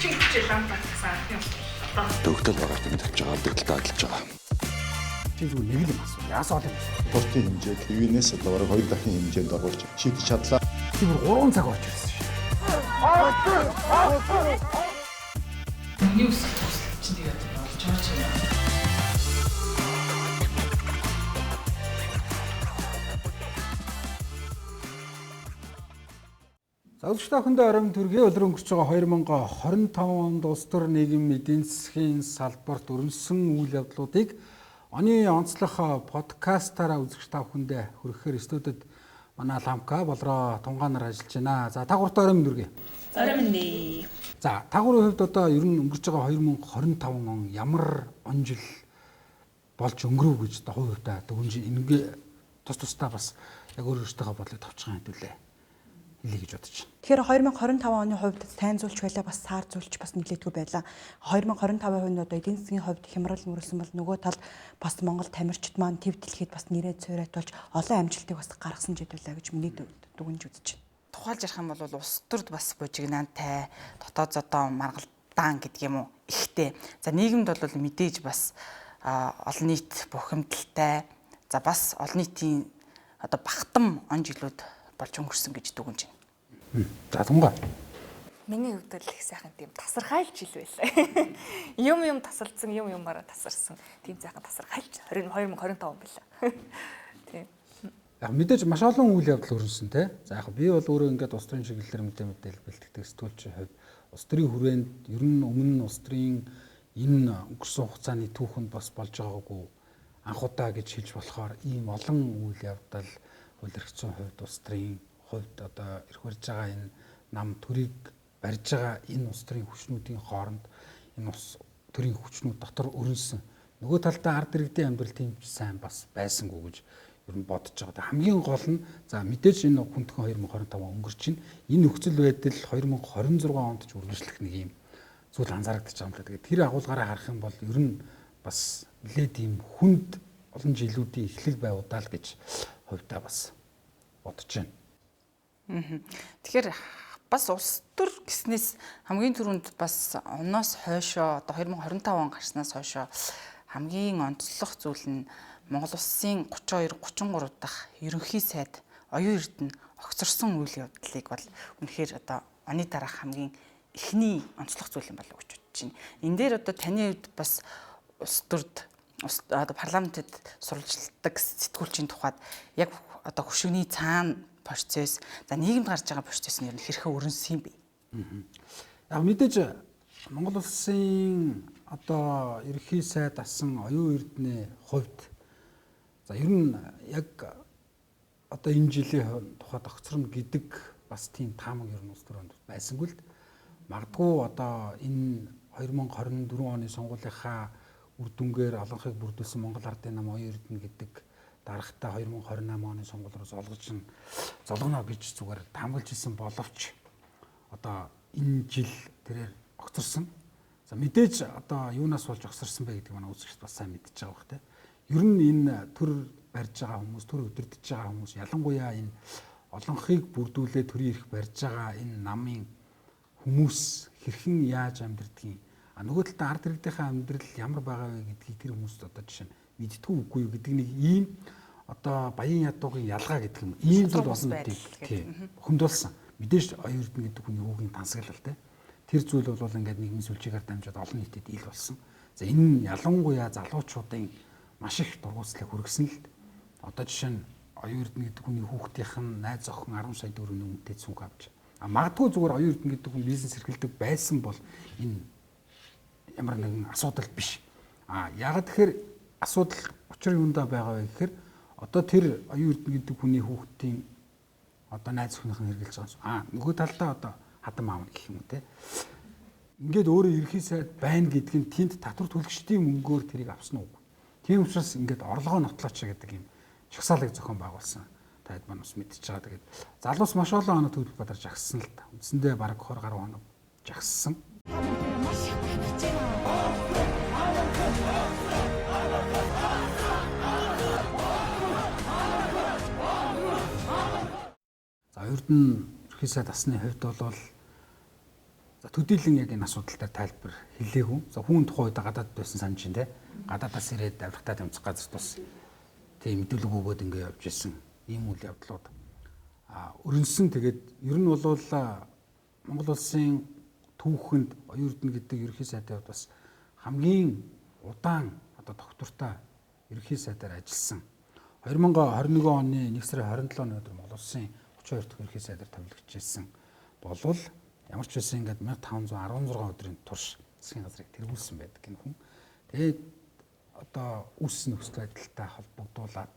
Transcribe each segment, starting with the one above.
Чин хүчээр лампад гэсэн юм. Төгтөл багаар тэмдэглэж байгаа, дэглэлтэй ажиллаж байгаа. Чи зүгээр нэг л юм асуу. Яасаа бол юм. Спортын хэмжээг ТV-нээс одоо бараг 2 дахин хэмжээнд оруулж шийдэж чадлаа. Чи бүр 3 цаг орж ирсэн шүү. Ньюс чинь тэгээд болж байгаа юм. Залгуучлаа хүндээ орон төргийн өдөр өнгөрч байгаа 2025 онд улс төр нийгмийн эдийн засгийн салбарт өрнөсөн үйл явдлуудыг оны онцлог подкастаараа үзэгч та бүхэндээ хүргэхээр студид манай Ламка болроо тунгаанаар ажиллаж байна. За тагууртай орон дүргээ. Зоримны. За тагуурын хувьд одоо ер нь өнгөрч байгаа 2025 он ямар он жил болж өнгөрөв гэж одоо хувьдаа дүнж ингээ тусдаа бас яг өөрөөсөө бодлыг товчхон хэдүүлээ. Гэж бодож байна. Тэгэхээр 2025 оны хувьд тайнзуулч байлаа бас саарзуулч бас нэлээдгүй байлаа. 2025 оны одоо эдийн засгийн хувьд хямрал нүрэлсэн бол нөгөө талд бас Монгол тамирчид маань төв дэлхийд бас нэрээ цойрайтуулж олон амжилтыг бас гаргасан ч байлаа гэж миний дүгнж үзэж байна. Тухайлж ярих юм бол улс төрд бас бужигнаантай, дотоод зодоо маргалдаан гэдэг юм уу ихтэй. За нийгэмд бол мэдээж бас олон нийт бухимдалтай. За бас олон нийтийн одоо багтам он жилүүд болж өнгөрсөн гэж дүгнэж байна. За тунгаа. Миний хувьд л их сайхан тийм тасархайлж ил байлаа. Юм тасалдсан, юмараа тасарсан. Тийм сайхан тасархайлж 2025 байлаа. Тийм. Яг мэдээж маш олон үйл явдал өрнөсөн те. За яг би бол өөрөө ингээд улс төрийн чиглэлээр мэдээлэл бэлтгэдэг сэтгүүлчийн хувьд улс төрийн хүрээнд ер нь өмнө нь улс төрийн энэ өнгөрсөн хугацааны түүхэнд бас болж байгаагүй анхудаа гэж хэлж болохоор ийм олон үйл явдал хууль эрх зүйн хувьд улс төрийн хувьд одоо эрх барьж байгаа энэ нам төрийг барьж байгаа энэ улс төрийн хүчнүүдийн хооронд энэ улс төрийн хүчнүүд дотор өрнөсөн. Нөгөө талдаа ард иргэдийн амьдрал тийм сайн бас байсангүй гэж ер нь бодож байгаа. Хамгийн гол нь за мэдээж энэ хүндхэн 2025 өнгөрч чинь энэ нөхцөл байдал 2026 онд ч үргэлжлэх нэг юм зүйл анзаарэгдэж байгаа юм л да. Тэгээд тэр агуулгаараа харах юм бол ер нь бас нэлээд ийм хүнд олон жилүүдийн эхлэл байудаа л гэж хувьдаа бас бодож байна. Тэгэхээр бас улс төр гэснээс хамгийн түрүүнд бас оноос хойшоо одоо 2025 он гарснаас хойшоо хамгийн онцлог зүйл нь Монгол улсын 32-33 дахь ерөнхий сайд оюун эрдэнэ огцорсон үйл явдлыг бол үнэхээр одоо оны дараах хамгийн эхний онцлог зүйл юм болов уу гэж бодож байна. Энэ дээр одоо таны хувьд бас улс төрд одоо парламентэд сурвалжладаг сэтгүүлчийн тухайд яг одоо хөшигний цаана процесс за нийгэмд гарч байгаа процесс нь хэрхэн өрнөсөн юм бэ? Яг мэдээж Монгол улсын одоо ерөнхий сайд асан оюун эрдэнэ хувьд за ер нь яг одоо энэ жилийн тухайд огцорно гэдэг бас тийм таамаг ер нь улс төрөнд байсангүй л магадгүй одоо энэ 2024 оны сонгуулийнхаа үр дүнгээр олонхыг бүрдүүлсэн Монгол Ардын нам оюун эрдэнэ гэдэг дарагтаа 2028 оны сонгуулиуроос олгож золгоно гэж зүгээр таамаглаж ирсэн боловч одоо энэ жил тэрээр огцорсон. За мэдээж одоо юунаас болж огцорсон бэ гэдэг манай үзэгчд бас сайн мэдчихэж байгаа бах те. Ер нь энэ төр барьж байгаа хүмүүс, төр өдөрдөж байгаа хүмүүс ялангуяа энэ олонхыг бүрдүүлээ төрийн эрх барьж байгаа энэ намын хүмүүс хэрхэн яаж амьдрдгийг нөгөө талдаа ард иргэдийнхээ амьдрал ямар байгаа вэ гэдгийг тэр хүмүүст одоо жишээ нь мэдтгүй үгүй юу гэдэг нэг ийм одоо баян ядуугийн ялгаа гэдэг юм. Ийм зүйл болсон тийм хөндлөсөн. Мэдээж оюун эрдэнэ гэдэг хүний хүүгийн тансаглал те. Тэр зүйл бол ингээд нийгмийн сүлжээгээр дамжаад олон нийтэд ил болсон. За энэ нь ялангуяа залуучуудын маш их дургуутслыг хүргэсэн л. Одоо жишээ нь оюун эрдэнэ гэдэг хүний хүүхдийнх нь найз охин 10 сая төгрөгийн үнэтэй цүнх авч. Магадгүй зүгээр оюун эрдэнэ гэдэг хүн бизнес эрхэлдэг байсан бол энэ ямар нэгэн асуудал биш. Яагаад тэгэхээр асуудал учир юундаа байгаа вэ гэхээр одоо тэр оюун эрдэнэ гэдэг хүний хүүхдийн одоо найз охиныхон хэрглэж байгаа. Нөгөө талдаа одоо хадам аавна гэх юм уу те. Ингээд өөрөө ерхий сайд байна гэдг нь тэнд татвар төлөгчдийн мөнгөөр тэрийг авсан уу? Тийм учраас ингээд орлогоо нотлооч гэдэг юм шагсаалыг зохион байгуулсан. Таад маань бас мэдчихэж байгаа. Тэгээд залуус маш олон хоног төлөв бадарч агссан л та. Үндсэндээ бараг 20 гаруй хоног жагссан. За ердэн ерхий сайд асны хувьд бол За төдийлөн яг энэ асуудал дээр тайлбар хэлээгүй. За хүн тухайн үед гадаад байсан санаж чинь те. Гадаадаас ирээд аврагтаа тэмцэх газар тус тийм мэдүүлэг өгөөд ингэ явж исэн ийм үйл явдлууд өрнсөн. Тэгээд ер нь бол Монгол улсын түүхэнд оюун эрдэнэ гэдэг ерөнхий сайдын хувьд бас хамгийн удаан одоо доктортой ерөнхий сайдаар ажилласан. 2021 оны 1 сарын 27-ны өдөр Монгол улсын 32 дахь ерөнхий сайдаар томилогдчихсэн болвол ямар ч байсан ингээд 1516 өдрийн турш засгийн газрыг тэргүүлсэн байдаг энэ хүн. Тэгээд одоо үүссэн нөхцөл байдалтай холбогдуулаад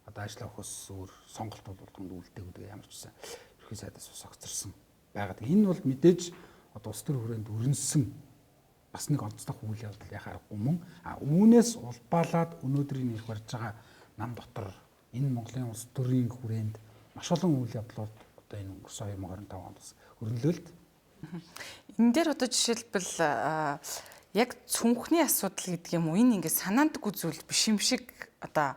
одоо ажил авах усүр сонголт болгонд үлдээгүй ямар ч байсан ерөнхий сайдаас ус огцорсон байгаад. Энэ бол мэдээж одоо улс төр хүрээнд өрнсөн бас нэг онцлог үйл явдал яхаарахгүй мөн үүнээс улбаалаад өнөөдрийн ирэх барьж байгаа нам дотор энэ Монголын улс төрийн хүрээнд маш олон үйл явдлууд одоо энэ өнгөрсөн 2025 онд бас өрнөлөөлт. Энэ дээр одоо жишээлбэл яг цүнхний асуудал гэдэг юм уу, энэ ингээд санаандаггүй зүйл биш юм шиг одоо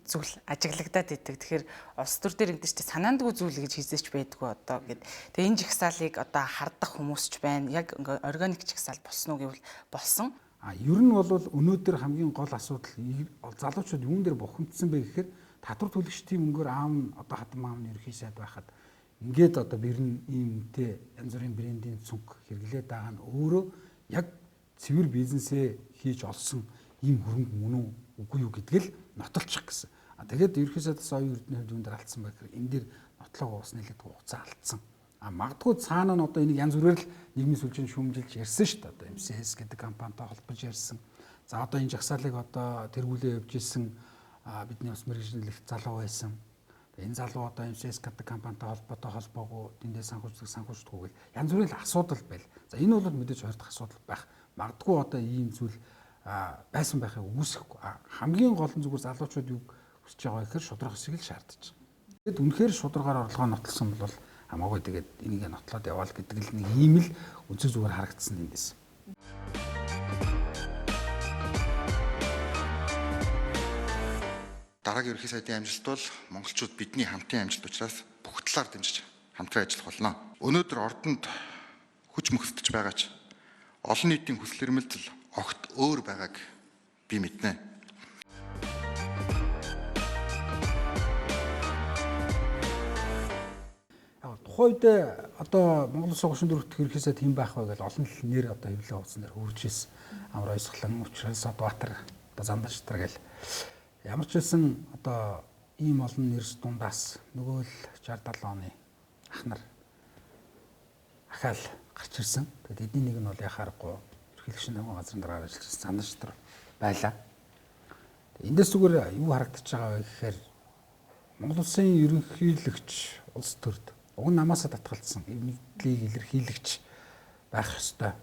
зүйл ажиглагдаад идэг. Тэгэхээр улс төр дээр ингэдэж чи санаандаггүй зүйл гэж хизээч байдгүй одоо гэд. Тэгээ энэ жагсаалыг одоо хардах хүмүүс ч байна. Яг органик жагсаал болсон уу гэвэл болсон. Ер нь бол өнөөдөр хамгийн гол асуудал залуучууд юун дээр бухимдсан бэ гэхээр татвар төлөгчдийн мөнгөөр аав нь одоо хатан маамны ерөнхий сайд байхад ингээд одоо бэрн ийм үнэтэй янз бүрийн брендийн цүнх хэрэглээд байгаа нь өөрөө яг цэвэр бизнесээ хийж олсон ийм хөрөнгө мөн үү үгүй юу гэдгийг л нотолчих гэсэн. Тэгээд ерөнхий сайдаас оюун эрдэнэ хувьд дээр алдсан байхаар энэ дээр нотлого ус нэлээд хугацаа алдсан. Магадгүй цаана нь одоо энийг янз бүрээр л нийгмийн сүлжээнд шүүмжилж ярьсан шүү дээ. Одоо MCS гэдэг компанитай холбож ярьсан. За одоо энэ жагсаалыг одоо тэргүүлээ явж исэн бидний бас мэргэжлэх залуу байсан. Энэ залуу одоо MCS гэдэг компанитай холбоотой холбоогүй тэндээ санхүүждэггүй гэл янз бүрийн асуудал байл. За энэ бол мэдээж хоёр дахь асуудал байх. Магадгүй одоо ийм зүйл байсан байхыг үүсэхгүй. Хамгийн гол нь зүгээр залуучууд юу хүсэж байгаа гэхээр шудрах хэсгийг л шаардаж байгаа. Тэгэд үнэхээр шударгаар орлогоо нотолсон бол хамаагүй тэгээд энийг нотлоод яваал гэдэг л нэг ийм л үнцэг зүгээр харагдсан эндээс. Дараагийн ерөнхий сайдын амжилт бол монголчууд бидний хамтын амжилт учраас бүх талаар дэмжиж хамтран ажиллах болно. Өнөөдөр ордонд хүч мөхсдөж байгаа ч олон нийтийн хүсэл эрмэлзэл огт өөр байгааг би мэднэ. Тухайн үед одоо Монгол Улсын 34 дахь ерөнхий сайд хэн байх вэ гэж олон л нэр одоо хэвлэл хуудсан дээр хурж ирсэн. Амар Баясгалан, Учрал, Содбаатар, одоо Занданшитар гэл ямар ч байсан одоо ийм олон нэрс дундаас нөгөө л 60-70 оны ахнар ахаал гарч ирсэн. Тэгээд эдний нэг нь бол яхаарахгүй ерхийлэгчийн тамгын газрын дараа ажиллаж байсан Занданшитар байлаа. Эндээс зүгээр юу харагдаж байгаа вэ гэхээр Монгол Улсын ерөнхийлөгч улс төрд уг намаасаа татгалзсан мэдлийг илэрхийлэгч байх ёстой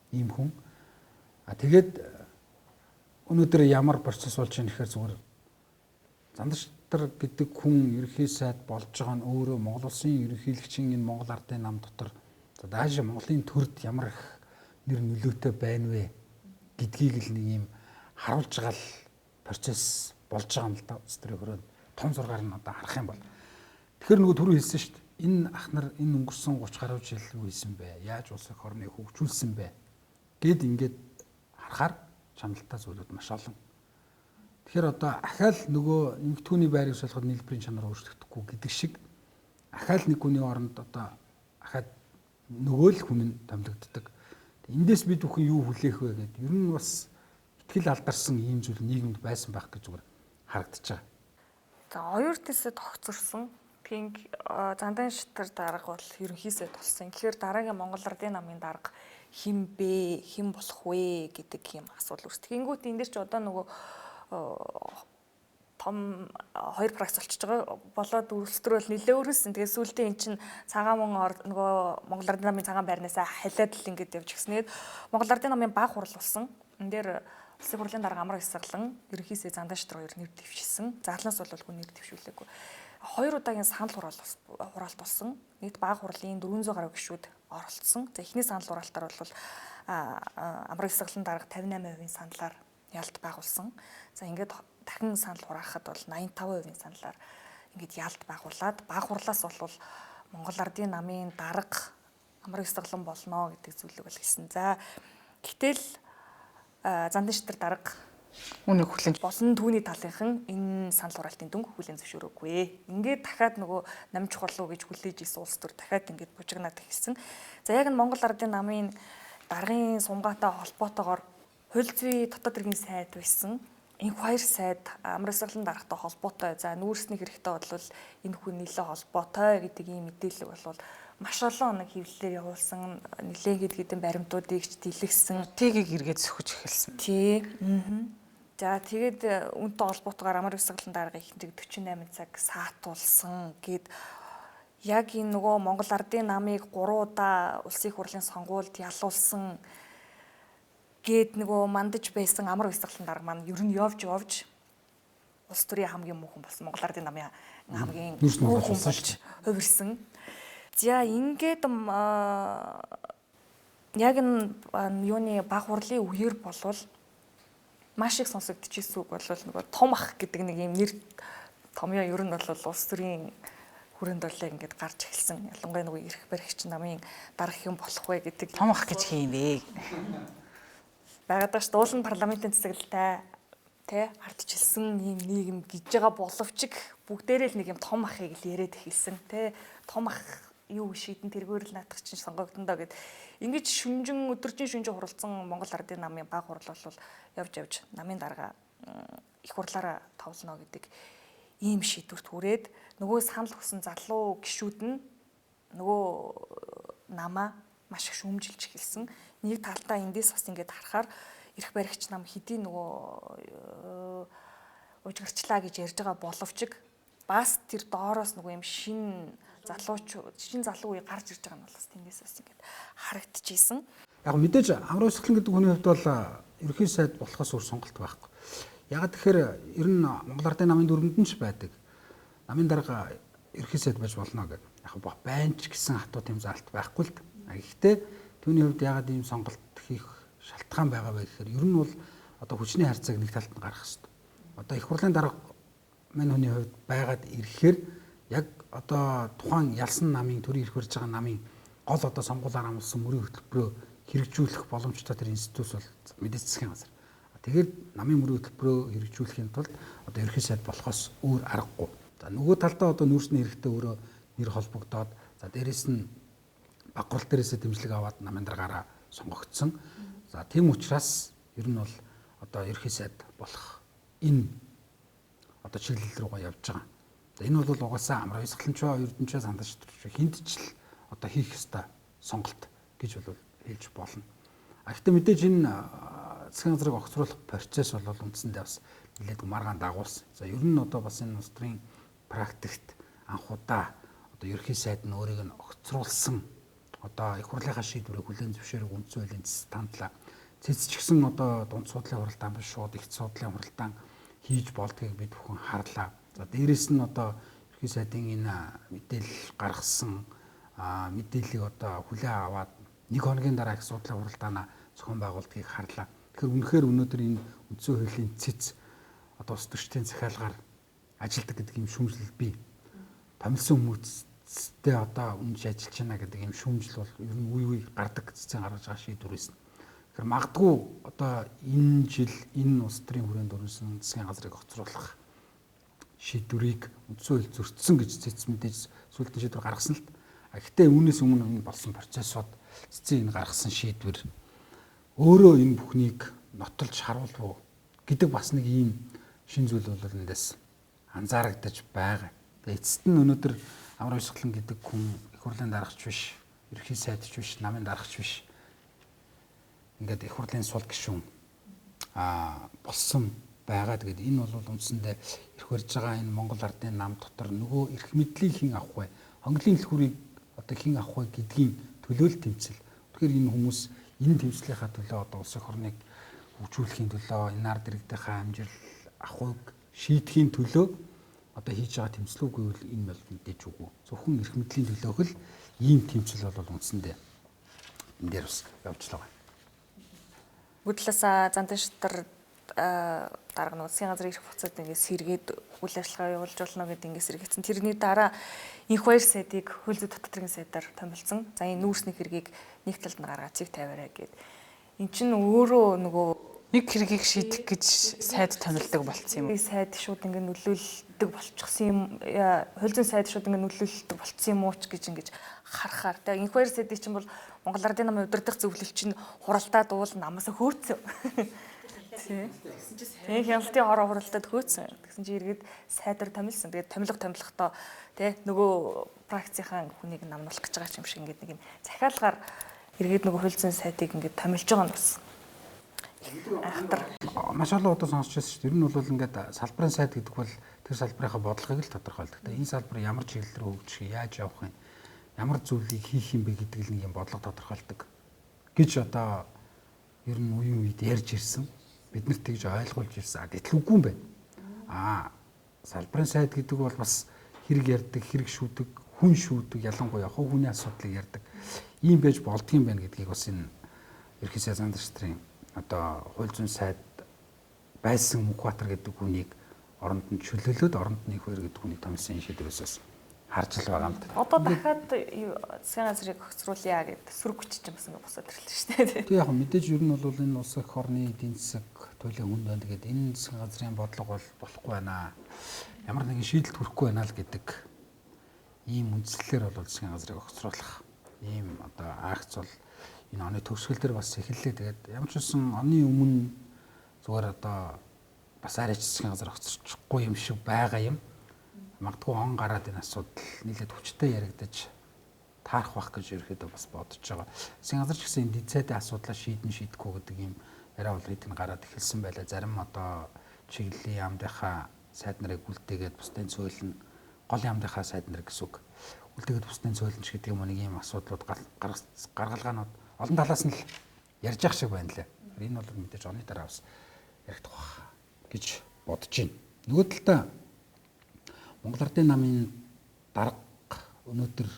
ийм хүн. Тэгээд өнөөдөр ямар процесс болж байгаа нэхэр зүгээр Занданшитар гэдэг хүн ерөнхий сайд болж байгаа нь өөрөө Монгол Улсын ерөнхийлөгчийн энэ Монгол ардын нам дотор даашаа Монголын төрд ямар их нэр нөлөөтэй байна вэ гэдгийг л нэг юм харуулж байгаа л процесс болж байгаа юм л да. Улс төрийн хөрөөнд том зургаар нь одоо харах юм бол тэгэхээр нөгөө түрүү хэлсэн шүү дээ. Энэ ахнар энэ өнгөрсөн 30 гаруй жил юу хийсэн бэ? Яаж улс эх орныг хөгжүүлсэн бэ? Гэд ингээд харахаар чаналтай зүйлүүд маш олон. Тэгэхээр одоо ахаал нөгөө нэмэгдүүний байрыг солиход нийлбэрийн чанар өөрчлөгдөхгүй гэдэг шиг ахаал нэг хүний оронд одоо ахаад нөгөө л хүн нь томилогддог. Эндээс бид бүхэн юу хүлээх вэ гэдэг ер нь бас итгэл алдарсан ийм зүйл нийгэмд байсан байх гэж зүгээр харагдаж байгаа. За оюун эрдэнэсээ тогтцорсон Пинг Занданшитар дарга бол ерөнхийсэд болсон. Тэгэхээр дараагийн Монгол Ардын намын дарга хэн бэ? Хэн болох вэ гэдэг юм асуудал үүсдэг. Тэнгүүт энэ дэр чи одоо нөгөө том хоёр фракц болчихж байгаа. Болоод үйлстэр бол нэлээ өрөсөн. Тэгээ сүүлдээ эн чин цагаан мөн нөгөө Монгол Ардын намын цагаан байрнаасаа халиад л ингэж явж гиснээд Монгол Ардын намын баг хурал болсон. Энэ дээр Улсын хурлын дарга Амар Баясгалан ерөнхийсээ Занданшитар хоёр нэр дэвшсэн. Зарлаас бол үгүй нэр дэвшүүлээгүй. 2 удаагийн санал хураалт болсон. Нийт баг хурлын 400 гаруй гишүүд оролцсон. За эхний санал хураалтаар бол Амар Баясгалан дарга 58% саналаар ялт байгуулсан. За ингээд дахин санал хураахад бол 85% саналаар ингээд ялт байгуулад баг хурлаас бол Монгол Ардын намын дарга амар ёсоглон болно гэдэг зүйлийг бол хэлсэн. За гэтэл Зандан Шидар дарга Үүнийг хүлэн болон түүний талынхан энэ санал хураалтын дүнг хүлээн зөвшөөрөөгүй. Ингээд дахиад нөгөө намж болов гэж хүлээж исэн улс төр дахиад ингээд бужигнаад хэлсэн. За яг нь Монгол Ардын намын даргын сумгаатай холбоотойгоор хууль зүйн дотоод иргэн сайд байсан. Энэ хоёр сайд амар ёсоглон даргатай холбоотой. За нүүрсний хэрэгтэй бодлол энэ хүн нэлээд холбоотой гэдэг ийм мэдээлэл бол маш олон нэг хэвлэлээр явуулсан, нэлээд хэдэн баримтуудыг ч дэлгэсэн. тэгийг эргээд сөхөж эхэлсэн. Тий. За тэгээд үүнтэй холбоотойгоор амар ёсоглон дарга ихэнх 48 цаг саатуулсан гэд яг энэ нөгөө Монгол Ардын намыг 3 удаа улсын их хурлын сонгуульд ялуулсан гэд нөгөө мандаж байсан амар ёсоглон дарга маань ер нь явж улс төрийн хамгийн муухан болсон Монгол Ардын намын хамгийн муухан болж хувирсан. За ингээд яг энэ юуны баг хурлын үеэр болвол маш их сонсогдчихсэн үг бол нөгөө том ах гэдэг нэг юм нэр томьёо ер нь бол улс төрийн хүрээнд бол ингээд гарч эхэлсэн. Ялангуяа нөгөө эрх баригч намын дарга хэм болох вэ гэдэг Том ах гэж хийм бэ. байгаад байгаа ш дуулан парламентын цэцэглэлтэй тэ ардчилсан ийм нийгэм гэж байгаа боловч бүгдээрээ л нэг юм том ахыг л яриад эхэлсэн тэ том ах юу шийдэн тэргээр л наадах чинь сонгогдондоо гэд ингэж өдөржин шүнжин хуралцсан Монгол Ардын намын баг хурал бол явж намын дарга их хурлаараа товлно гэдэг ийм шийдвэрт хүрээд нөгөө санал өгсөн залуу гишүүд нь нөгөө намаа маш их шүүмжилж эхэлсэн. Нэг талдаа эндээс бас ингээд харахаар эрх баригч нам хэдийн нөгөө ужигэрчлаа гэж ярьж байгаа боловч бас тэр доороос нөгөө юм шин залуу үе гарч ирж байгаа нь бас тэндээс бас ингээд харагдчихсэн. Яг мэдээж амар ёсоглон гэдэг хүний хувьд бол ерөнхий сайд болохоос өөр сонголт байхгүй. Яг тэгэхээр ер нь Монгол Ардын намын дүрмэнд нь ч байдаг. Намын дарга ерөнхий сайд байж болно гэдэг. Яг байнч гэсэн хатуу тэм заалт байхгүй л. Гэхдээ түүний хувьд ягаад ийм сонголт хийх шалтгаан байгаа вэ гэхээр ер нь бол одоо хүчний харьцааг нэг талд нь гаргах хэрэгтэй. Одоо их хурлын дарга мань хүний хувьд байгаад ирэхээр яг одоо тухайн ялсан намын төрийн эрх барьж байгаа намын гол одоо сонгуулиар амласан мөрийн хөтөлбөрөө хэрэгжүүлэх боломжтой тэр институт бол мэдээж засгийн газар. Тэгээд намын мөрийн хөтөлбөрөө хэрэгжүүлэхийн тулд одоо ерөнхий сайд болохоос өөр аргагүй. За нөгөө талдаа одоо нүүрсний хэрэгтэй өөрөө нэр холбогдоод за дээрэс нь баг хурал дээрээсээ дэмжлэг аваад намын даргаараа сонгогдсон. За тийм учраас ер нь бол одоо ерөнхий сайд болох энэ одоо чиглэл рүүгээ явж байгаа. За энэ бол угаасаа амар ёсглончоо эрдэнчөө Зандан Шидар хиндчл одоо хийх ёстой сонголт гэж бол хэлж болно. Гэхдээ мэдээж энэ засгийн газрыг огцруулах процесс бол үндсэндээ бас нэлээд маргаан дагуулсан. За ер нь одоо бас энэ улс төрийн практикт анх удаа одоо ерөнхий сайд нь өөрийг нь огцруулсан одоо их хурлынхаа шийдвэрийг хүлээн зөвшөөрөх үндсэн хуулийн стандлаа цэцч гисэн одоо дунд судлалын хуралдаан биш шууд их судлалын хуралдаан хийж болдгийг бид бүхэн харлаа. За дээрэс нь одоо ерөнхий сайдын энэ мэдээлэл гаргасан мэдээллийг одоо хүлээн аваад нэг хоногийн дараа их судлалын хуралдаанаа зохион байгуулалтыг харлаа. Тэгэхээр үнэхээр өнөөдөр энэ үндсэн хуулийн цэц одоо улс төрчдийн захиалгаар ажилдаг гэдэг юм шүүмжлэл бий. Томилсон хүмүүстэй одоо үнж ажиллаж байна гэдэг юм шүүмжил бол ер нь үе гардаг цэцэн гаргаж байгаа шийдвэр байсан. Тэгэхээр магадгүй одоо энэ жил энэ улс төрийн хүрээнд өрнөсөн засгийн газрыг огцруулах шийдвэрийг үндсэн хууль зөрчсөн гэж цэц мэдээж сүүлдэн шийдвэр гаргасан л. Гэхдээ үүнээс өмнө энэ болсон процессод цэцэн энэ гаргасан шийдвэр өөрөө энэ бүхнийг нотолж харуулв уу гэдэг бас нэг ийм шин зүйл бол эндээс анзаарагдаж байгаа. Тэгээ эцэст нь өнөөдөр амар ёсглон гэдэг хүн их хурлын даргач биш, ерөнхий сайдч биш, намын даргач биш. Ингээд их хурлын сул гишүүн болсон байгаа. Тэгээд энэ бол үндсэндээ эрх барьж байгаа энэ Монгол Ардын нам дотор нөгөө эрх мэдлийг хэн авах вэ? Хонглын түлхүүрийг одоо хэн авах вэ гэдгийн төлөөлөл тэмцэл. Тэгэхээр энэ хүмүүс энэ тэмцлийнхаа төлөө одоо улс их орныг хөгжүүлэхийн төлөө энэ ард иргэдийнхээ амжилт авахыг шийдэхийн төлөө одоо хийж байгаа тэмцлүүгүй бол энэ бол мэдээж үгүй. Зөвхөн эрх мэдлийн төлөөх л ийм тэмцэл бол үндсэндээ энэ дээр бас явж байгаа. Бүгдлээсээ Зандан Шидар дарга нь засгийн газрын ирэх буцаад ингээд сэргээд үйл ажиллагаа явуулж болно гэдэг ингээд сэргээсэн. Тэрний дараа инх баяр сайдыг хөл зүйн татварын сайдаар томилсон. За энэ нүүрсний хэргийг нэг талд нь гаргаад цэг тавиараа гэд. Эн чинь өөрөө нөгөө Нэг хэргийг шийдэх гэж сайд томилдог болцсон юм. сайд шууд ингээд нөлөөлдөг болчихсон юм. Хөл зүйн сайд шууд ингээд нөлөөлдөг болцсон юм уу ч гэж ингээд харахаар. Тэгээ инх баяр сайдыг чинь бол Монгол Ардын намын удирдах зөвлөл чинь хуралдаад уул намаасаа хөөцсөн. Тийм. Хяналтын хороо хуралдаад хөөцсөн. Тэгсэн чи иргэд сайдаар томилсон. Тэгээд томилгохдоо тий нөгөө практикийн хүнийг намнуулах гэж байгаа юм шиг ингээд нэг юм захиалгаар иргэд нөгөө хөл зүйн сайдыг ингээд томилж байгаа нь бас Маш олон удаа сонсч байсан шүү дээ. Ер нь бол ингээд салбарын сайд гэдэг бол тэр салбарынхаа бодлогыг л тодорхойлдог. Энэ салбар ямар чиглэл рүү хөгжих, яаж явах юм, ямар зүйлийг хийх юм бэ гэдэг л нэг юм бодлого тодорхойлдог гэж одоо ер нь үеийн үед ярьж ирсэн. Бид нарт тэгж ойлгуулж ирсэн. Гэтэл үгүй юм байна. Салбарын сайд гэдэг бол бас хэрэг ярьдаг, хэрэг шүүдэг, хүн шүүдэг, ялангуяа хувь хүний асуудлыг ярьдаг. Ийм байж болдгийм байна гэдгийг бас энэ ерхий сайд зандарчдрын одоо хууль зүйн сайд байсан Мөнхбаатар гэдэг хүнийг оронд нь чөлөөлөөд оронд нь их баяр гэдэг хүнийг томилсон шийдвэрээс харж л байгаа юм да. Одоо дахиад засгийн газрыг огцруулъя гэд сөрөг хүч чинь бас ингэ босоод ирлээ шүү дээ. Тэг яг мэдээж ер нь бол энэ улс эх орны эдийн засаг туйлын хүнд байна. Тэгээд энэ засгийн газрын бодлого бол болохгүй байна. Ямар нэгэн шийдэлд хүрэхгүй байна л гэдэг ийм үндслэлээр бол засгийн газрыг огцруулах ийм одоо акц бол энэ оны төгсгөл дээр бас эхэллээ. Тэгээд ямар ч үсэн оны өмнө зүгээр одоо бас арайч засгийн газар огцорчихгүй юм шиг байгаа юм. Магадгүй он гараад энэ асуудал нийлээд хүчтэй яригдаж таарах байх гэж ерөөхдөө бас бодож байгаа. Засгийн газар ч гэсэн энэ дэцэдийн асуудлаа шийдэхгүй гэдэг юм яриа бол хэдийн гараад эхэлсэн байлаа. Зарим одоо чиглэлийн яамдынхаа сайд нарыг үлдээгээд бусдын цөөлн гол яамдынхаа сайд нар гэсэн үг. Үлдээгээд бусдын цөөлнч гэдэг юм нэг ийм асуудлууд гаргалгаанууд олон талаас нь л ярьж явах шиг байна лээ. Энэ бол мэдээж оны дараа бас яригдах байх гэж бодож байна. Нөгөө талдаа Монгол Ардын намын дарга өнөөдөр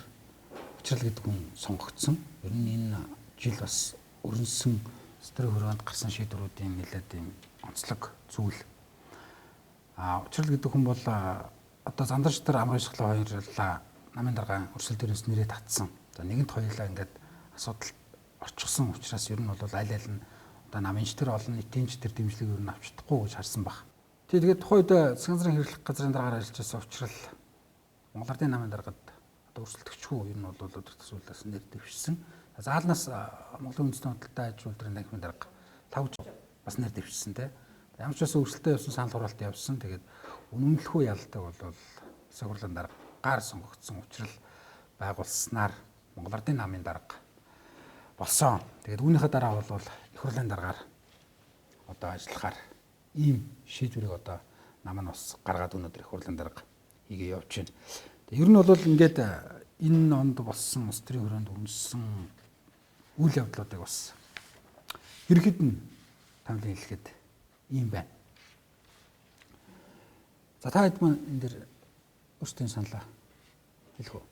Учрал гэдэг хүн сонгогдсон. Ер нь энэ жил бас өрнсөн стресс хөрөөнд гарсан шийдвэрүүдийн нэлээд юм онцлог зүйл. Учрал гэдэг хүн бол одоо зандарч нар амрын шахлаа хоёрлаа намын дарга өрсөл дээрээс нэрээ татсан. За нэгэнт хоёулаа ингээд асуудал орчихсон учраас ер нь бол аль аль нь одоо намынч төр олон нийтийнч төр дэмжлэг ер нь авч чадахгүй гэж харсан баг. Тэгээд тухайд засгийн газрын хэрэглэх газрын дараагаар ажиллаж байсан Учрал Монгол Ардын намын даргад одоо өрсөлдөгчгүй ер нь бол өдөртөс зүйлээс нэр дэвшсэн. Заалнаас Монголын үндэсний худалдаа аж үйлдвэрийн танхимын дарга 5 бас нэр дэвшсэн те. Ямар ч байсан өрсөлдөө явсан санал хураалт явсан. Тэгээд үнэмлэхүй ялдаг бол засаг хурлын даргаар сонгогдсон Учрал байгуулснаар Монгол Ардын намын дарга болсон. Тэгээд үүнийхээ дараа бол их хурлын даргаар одоо ажиллахаар ийм шийдвэрийг одоо нам нь бас гаргаад өнөөдөр их хурлын дарга хийгээ явж байна. Тэгээд ер нь бол ингээд энэ онд болсон стресс хөрөөнд өрнөсөн үйл явдлуудыг бас ерхэд нь томилон хэлэхэд ийм байна. За та хэд маань энэ дэр өөрсдийн саналаа хэлэх үү?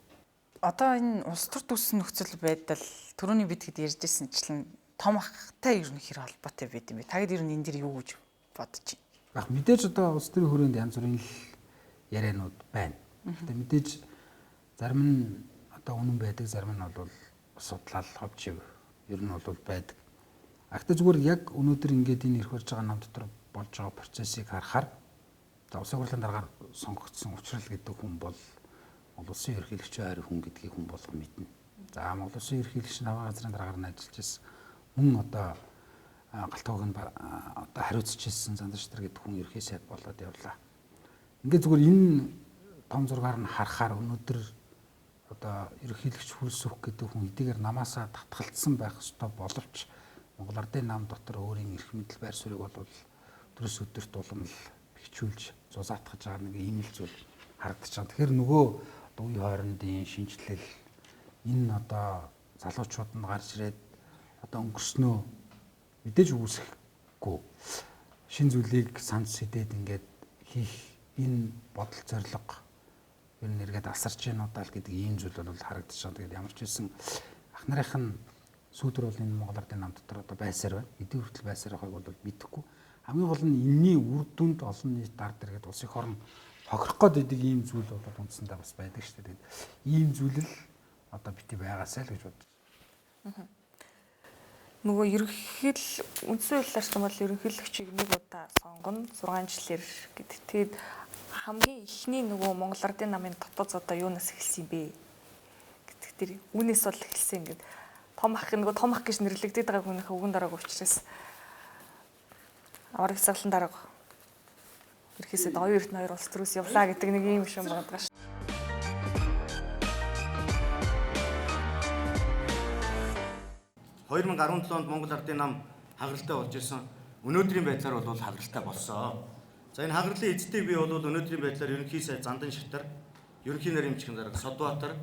Одоо энэ улс төр төссөн нөхцөл байдал түрүүний бид хэд ярьжсэнчлэн том ахтай ер нь хэр холбоотой байд юм бэ? Та хэд ер нь энэ дэр юу гэж бодож байна? Яг мэдээж одоо улс төрийн хүрээнд янз бүрийн яриануд байна. Гэхдээ мэдээж зарим нь одоо үнэн байдаг, зарим нь бол судлал ховж ер нь бол байдаг. Гэхдээ зүгээр яг өнөөдөр ингээд энэ ирэх барьж байгаа нам дотор болж байгаа процессыг харахаар улсын хурлын дараагаар сонгогдсон Учрал гэдэг хүн бол Монгол Улсын ерөнхийлөгч хайр хүн гэдгийг хүн болго мэднэ. За Монгол Улсын ерөнхийлөгч наваа газрын дараагаар нь ажиллаж байсан мөн одоо галтгойг нь одоо хариуцж ирсэн зандарч нар гэдэг хүн ерхий сайд болоод явлаа. Ингээд зүгээр энэ том зургаар нь харахаар өнөөдөр одоо ерөнхийлөгч хөлсөх гэдэг хүн эдгээр намаасаа татгалцсан байх ёстой боловч Монгол Ардын нам дотор өөрийн эрх мэдэл байр суурийг бол өдрөөс өдөрт улам л бэхжүүлж зузаатгаж байгаа нэг ийм л зүйл харагдаж байгаа. Тэгэхээр нөгөө үе хоорондын шинжилэл энэ одоо залуучууд нь гарч ирээд одоо өнгөрснөө мэдээж үүсэхгүй шин зүйлийг санд сэдээд ингээд хийх энэ бодол зорилго ер нь эргээд асарч яана удаа л гэдэг ийм зүйл бол харагдаж байгаа. Тэгээд ямар ч хэлсэн ах нарын сүүдэр бол энэ Монгол Ардын нам дотор одоо байсаар байна. Эдийн хүртэл байсаар байгааг бол мэдэхгүй. хамгийн гол нь энэний үр дүнд олон нийт дард иргэд улс их орон хохирох гээд идэг ийм зүйл бол үндсэндээ бас байдаг шүү дээ. Тэгээд ийм зүйл л одоо бити байгаасай л гэж бодож. Нөгөө ерөнхийдөө үндсэн хуулиар ч юм бол ерөнхийлөгчийг нэг удаа сонгоно 6 жилээр гэдэг. Тэгээд хамгийн ихний нөгөө Монгол Ардын намын дотоод одоо юунаас эхэлсэн юм бэ гэдэг тэр үүнээс бол эхэлсэн ингээд том ах нөгөө том ах гэж нэрлэгдээд байгаа хүнийхээ үгэн дараагүй учраас авраг цаглан дараагүй. Ерхийсэд оюун эрдэнэ 2 улс төрөөс явлаа гэдэг нэг юм шиг байгаа шүү. 2017 онд Монгол Ардын нам хагаралтай болж ирсэн. Өнөөдрийн байдлаар бол хагаралтай болсон. За энэ хагаралын эзэдийг бий бол өнөөдрийн байдлаар ерөнхий сайд Зандан Шатар, ерөнхий нарийн эмчийн дарга Содбаатар,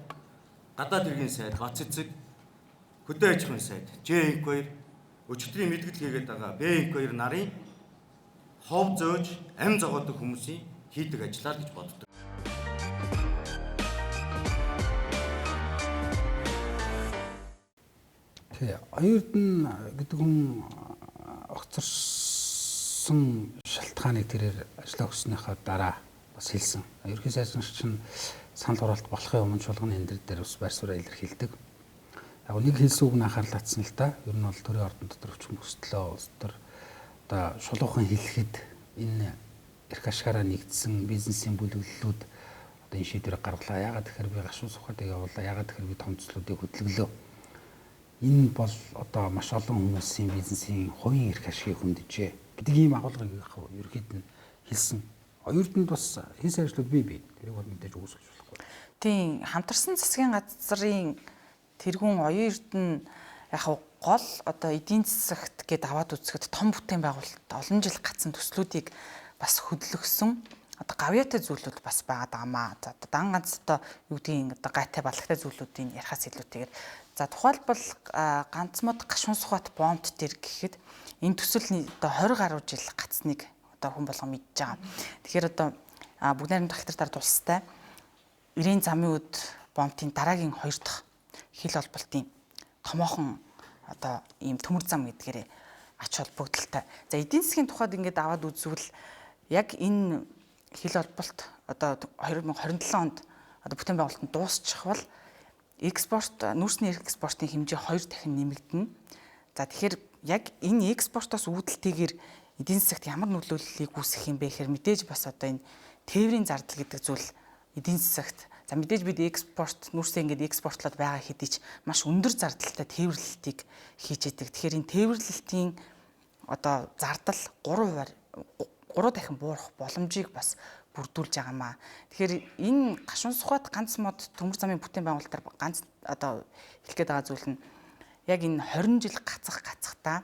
гадаад иргэн сайд Бац эцэг, хөдөө аж ахуйн сайд Ж2, өчигдрийн мэдгэл хийгээд байгаа Б2 нарын хов зөөж амь зогоодог хүмүүсийн хийдэг ажлаа гэж боддог. Оюутан гэдэг хүн огцорсон шалтгааныг тэрээр ажиллаа өгснөхийн дараа бас хэлсэн. Ерөнхий сайдчилгаан чинь санал хураалт болохын өмнө шулганы энэ дээр бас байр сууриа илэрхийлдэг. Яг нэг хэлсэн үг нь анхаарал татсан л та. Ер нь бол төрийн ордон дотор өвчин өсөлтөө улс төр одоо шулуухан хэлэхэд энэ эрх ашгаараа нэгдсэн бизнесийн бүлэглэлүүд одоо энэ шийдвэрийг гаргалаа. Яагаад тэгэхээр би гашуун сухадыг явуулаа. Яагаад тэгэхээр би том төслүүдийг хөдөлгөлөө. Энэ бол одоо маш олон хүмүүсийн бизнесийн хувийн эрх ашгийг хөндөжээ гэдэг ийм агуулгыг ерөөд нь хэлсэн. Оюутанд бас хийсэн ажлууд бий. Тэрийг бол мэдээж үүсгэж болохгүй. Тийм хамтарсан засгийн газрын тэргүүн оюун эрдэнэ яг гол одоо эдийн засагт гээд аваад үзэхэд том бүтээн байгуулалт олон жил гацсан төслүүдийг бас хөдөлгөсөн одоо гавьяатай зүйлүүд бас байгаад байгаамаа. За одоо дан ганц одоо юу гэдгийг одоо гайтай балагтай зүйлүүдийн ярихаас илүүтэйгээр за тухайлбал ганц мод гашуун сухат бомбт дээр гэхэд энэ төсөл одоо 20 гаруй жил гацсныг одоо хүн болгон мэдж байгаа. Тэгэхээр одоо бүгд найрамдах хятад тулстай 90 замын үд бомбтын дараагийн 2 дахь хил холболтын томоохон одоо ийм төмөр зам гэдгээрээ ач холбогдолтой. За эдийн засгийн тухайд ингээд аваад үзвэл яг энэ хил холболт одоо 2027 онд одоо бүтээн байгуулалтанд дуусчих бол экспорт нүүрсний экспортын хэмжээ 2 дахин нэмэгдэнэ. За тэгэхээр яг энэ экспортоос үүдэлтэйгээр эдийн засагт ямар нөлөөллийг үүсгэх юм бэ гэхээр мэдээж бас одоо энэ тээврийн зардал гэдэг зүйл эдийн засагт за мэдээж бид экспорт нүүрсээ ингээд экспортлоод байгаа хэдий ч маш өндөр зардалтай тээвэрлэлтийг хийж яадаг. Тэгэхээр энэ тээвэрлэлтийн одоо зардал 3 дахин буурах боломжийг бас бүрдүүлж байгаамаа. Тэгэхээр энэ гашуун сухад ганц мод төмөр замын бүтээн байгуулалтаар ганц одоо хэлэх гээд байгаа зүйл нь яг энэ 20 жил гацхтаа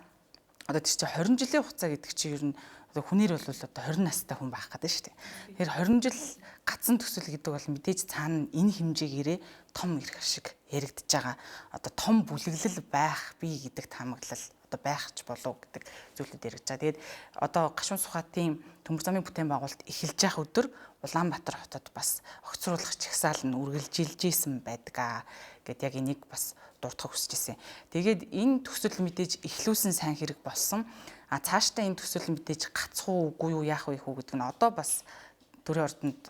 одоо тийч 20 жилийн хугацаа гэдэг чинь ер нь одоо хүнээр бол одоо 20 настай хүн байх гэдэг шүү дээ. Тэгэхээр 20 жил гацсан төсөл гэдэг бол мэдээж цаана энэ хэмжээгээрээ том эрх ашиг яригдж байгаа. Одоо том бүлэглэл байх бий гэдэг таамаглал одоо байх ч болов гэдэг зүйлүүд яригдж байгаа. Тэгээд одоо гашуун сухатын төмөр замын бүтээн байгуулалт эхэлж явах өдөр Улаанбаатар хотод бас огцруулах чагсаал нь үргэлжилжсэн байдаг гэд яг энийг бас дурдах хүсэж ирсэн. Тэгээд энэ төсөл мэдээж эхлүүлсэн сайн хэрэг болсон. Цаашдаа энэ төсөл мэдээж гацх уугүй юу яах вэ хүү гэдэг нь одоо бас төрийн ордонд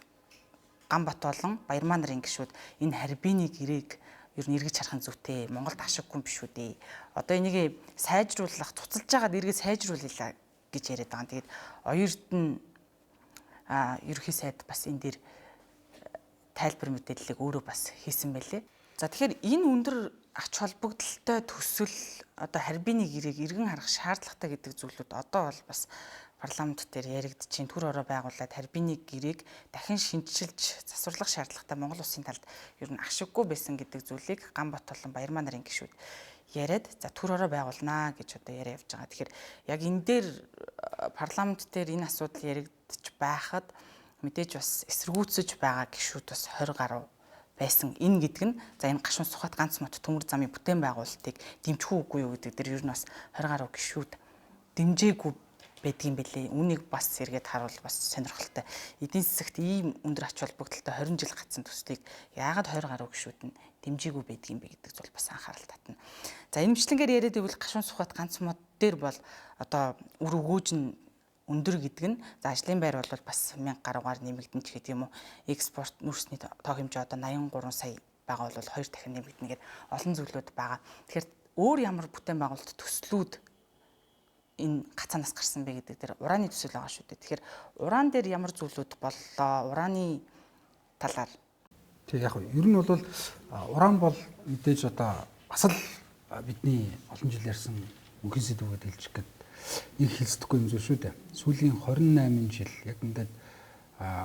Ганбат болон Баярмаа нарын гишүүд энэ харьбины гэрээг ер нь эргэж харах зүйтэй Монголд ашиггүй биш үү дээ. Одоо энийг сайжруулах цуцалж байгаад эргээ сайжруулъя гэж яриад байгаа. Тэгээд оюун эрдэнэ ерөнхий сайд бас энэ дээр тайлбар мэдээллийг өөрөө бас хийсэн байлээ. За тэгэхээр энэ өндөр ач холбогдолтой төсөл одоо харьбины гэрээг эргэн харах шаардлагатай гэдэг зүйлүүд одоо бол бас парламент дээр яригдчихин төр ороо байгуулад харьбины гэрээг дахин шинжилж засварлах шаардлагатай Монгол улсын талд ер нь ашиггүй байсан гэдэг зүйлийг Ганбат болон Баярмаа нарын гишүүд яриад за төр ороо байгуулнаа гэж одоо яриа явж байгаа. Тэгэхээр яг энэ дээр парламент дээр энэ асуудал яригдчих байхад мэдээж бас эсэргүүцэж байгаа гишүүд бас 20 гаруй байсан. Энэ гэдэг нь за энэ гашуун сухат ганц мод төмөр замын бүтээн байгуулалтыг дэмжих үгүй юу гэдэг дээр ер нь бас 20 гаруй гишүүд дэмжээгүй байдгийн бэлээ. Үүнийг бас сэргээд харуул бас сонирхолтой. Эдийн засагт ийм өндөр ач холбогдолтой 20 жил гацсан төслийг яагаад 20 гаруй гишүүд нь дэмжээгүй байдгийн бэ гэдэг зүйл бас анхаарал татна. За энэ мэтлэнгээр яриад ивэл гашуун сухат ганц мод дээр бол одоо үр өгөөж нь өндөр гэдэг нь за ажлын байр бол бас 1000 гаруйгаар нэмэгдэн ч гэдэг юм уу. Экспорт нүүрсний тоо хэмжээ одоо 83 сая байгаа бол 2 дахин нэмэгдэнэ гэдэг олон зүйлүүд байгаа. Тэгэхээр өөр ямар бүтээн байгуулалт төслүүд энэ гацаанаас гарсан бэ гэдэг дээр урааны төсөл байгаа шүү дээ. Тэгэхээр уран дээр ямар зүйлүүд боллоо? Ураны талаар. Тэг яг нь ер нь бол уран бол мэдээж одоо бас л бидний олон жил ярьсан мөнхийн сэдвүүд хэлчих гээд их хэлцдэггүй юм шүү дээ. Сүүлийн 28 жил яг ингээд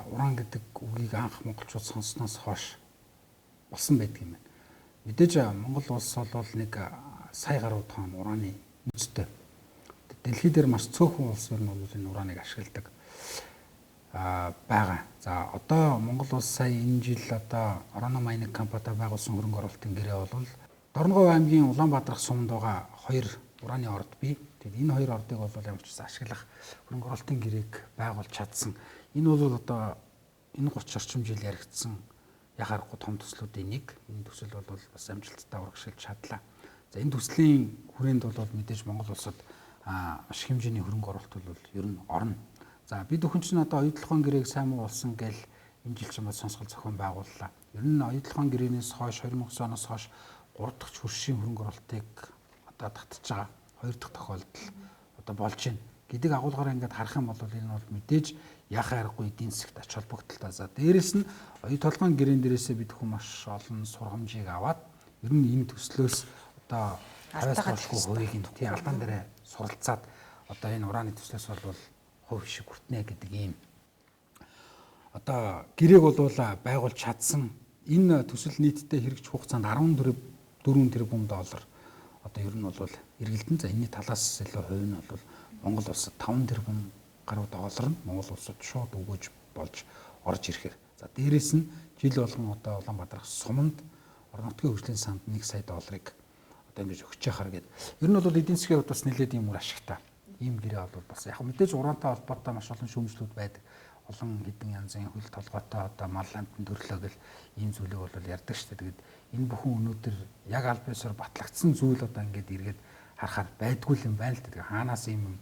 уран гэдэг үгийг анх монголчууд сонссноос хойш болсон байдаг юм байна. Мэдээж Монгол улс бол нэг сая гаруй тонн ураны үнэтэй. Дэлхий дээр маш цөөхөн улс ер нь бол энэ ураныг ашигладаг байгаа. За одоо Монгол улс сая энэ жил одоо Орано Майник компанитай байгуулсан хөрөнгө оруулалтын гэрээ бол Дорногов аймгийн Улаанбаатарх суманд байгаа 2 ураны орд бий. Тэгээд энэ 2 ордыг бол ямар ч гэсэн ашиглах хөрөнгө оруулалтын гэрээг байгуулж чадсан. Энэ бол одоо энэ 30 орчим жил яригдсан яхаарахгүй том төслүүдийн нэг. Энэ төсөл бол бас амжилттай урагшилж чадлаа. За энэ төслийн хүрээнд бол мэдээж Монгол улсад маш хэмжээний хөрөнгө оруулалт бол ер нь орно. За бид өхөн чинь одоо оюутлогын гэрээг сайн муу болсон гэл энэ жил ч юм уу сонсгол зохион байгууллаа. Ер нь оюутлогын гэрээнээс хойш 2009 оноос хойш 3 дахь хөршийн хөрөнгө оруулалтыг одоо татж байгаа. 2 дахь тохиолдол одоо болж байна. Гэдэг агуулгаараа ингээд харах юм бол энэ бол мэдээж яхаа аргагүй эдийн засагт ач холбогдолтой. За дээрэс нь оюутлогын гэрээн дээрээсээ бид өхөн маш олон сургамжийг аваад ер нь энэ төслөөс одоо хавьяасгүй хувийг нь тий албан дээр суралцаад одоо энэ ураны төслөөс бол хувь шиг хүртнэ гэдэг ийм одоо гэрээг бол байгуулж чадсан. Энэ төсөл нийтдээ хэрэгжих хугацаанд 14 тэрбум доллар одоо ер нь бол эргэлдэн. За энэний талаас илүү хувь нь бол Монгол улсад 5 тэрбум гаруй доллар нь Монгол улсад шууд өгөөж болж орж ирэхээр. За дээрэс нь жил болгон одоо Улаанбаатарх суманд орон нутгийн хөгжлийн санд 1 сая долларыг одоо ингэж өгч яхаар гээд. Ер нь бол эдийн засгийн хувьд бас нэлээд юм ашигтай. Ийм гэрээ бол бас яг мэдээж ураантай холбоотой маш олон шүүмжлүүд байдаг. Олон хэдэн янзын хөл толгойтой одоо мал амтны төрлөө гэл ийм зүйлийг бол ярьдаг шүү дээ. Тэгээд энэ бүхэн өнөөдөр яг аль биесээр батлагдсан зүйл одоо ингээд эргээд харахаар байдгүй юм байна л дээ. Хаанаас ийм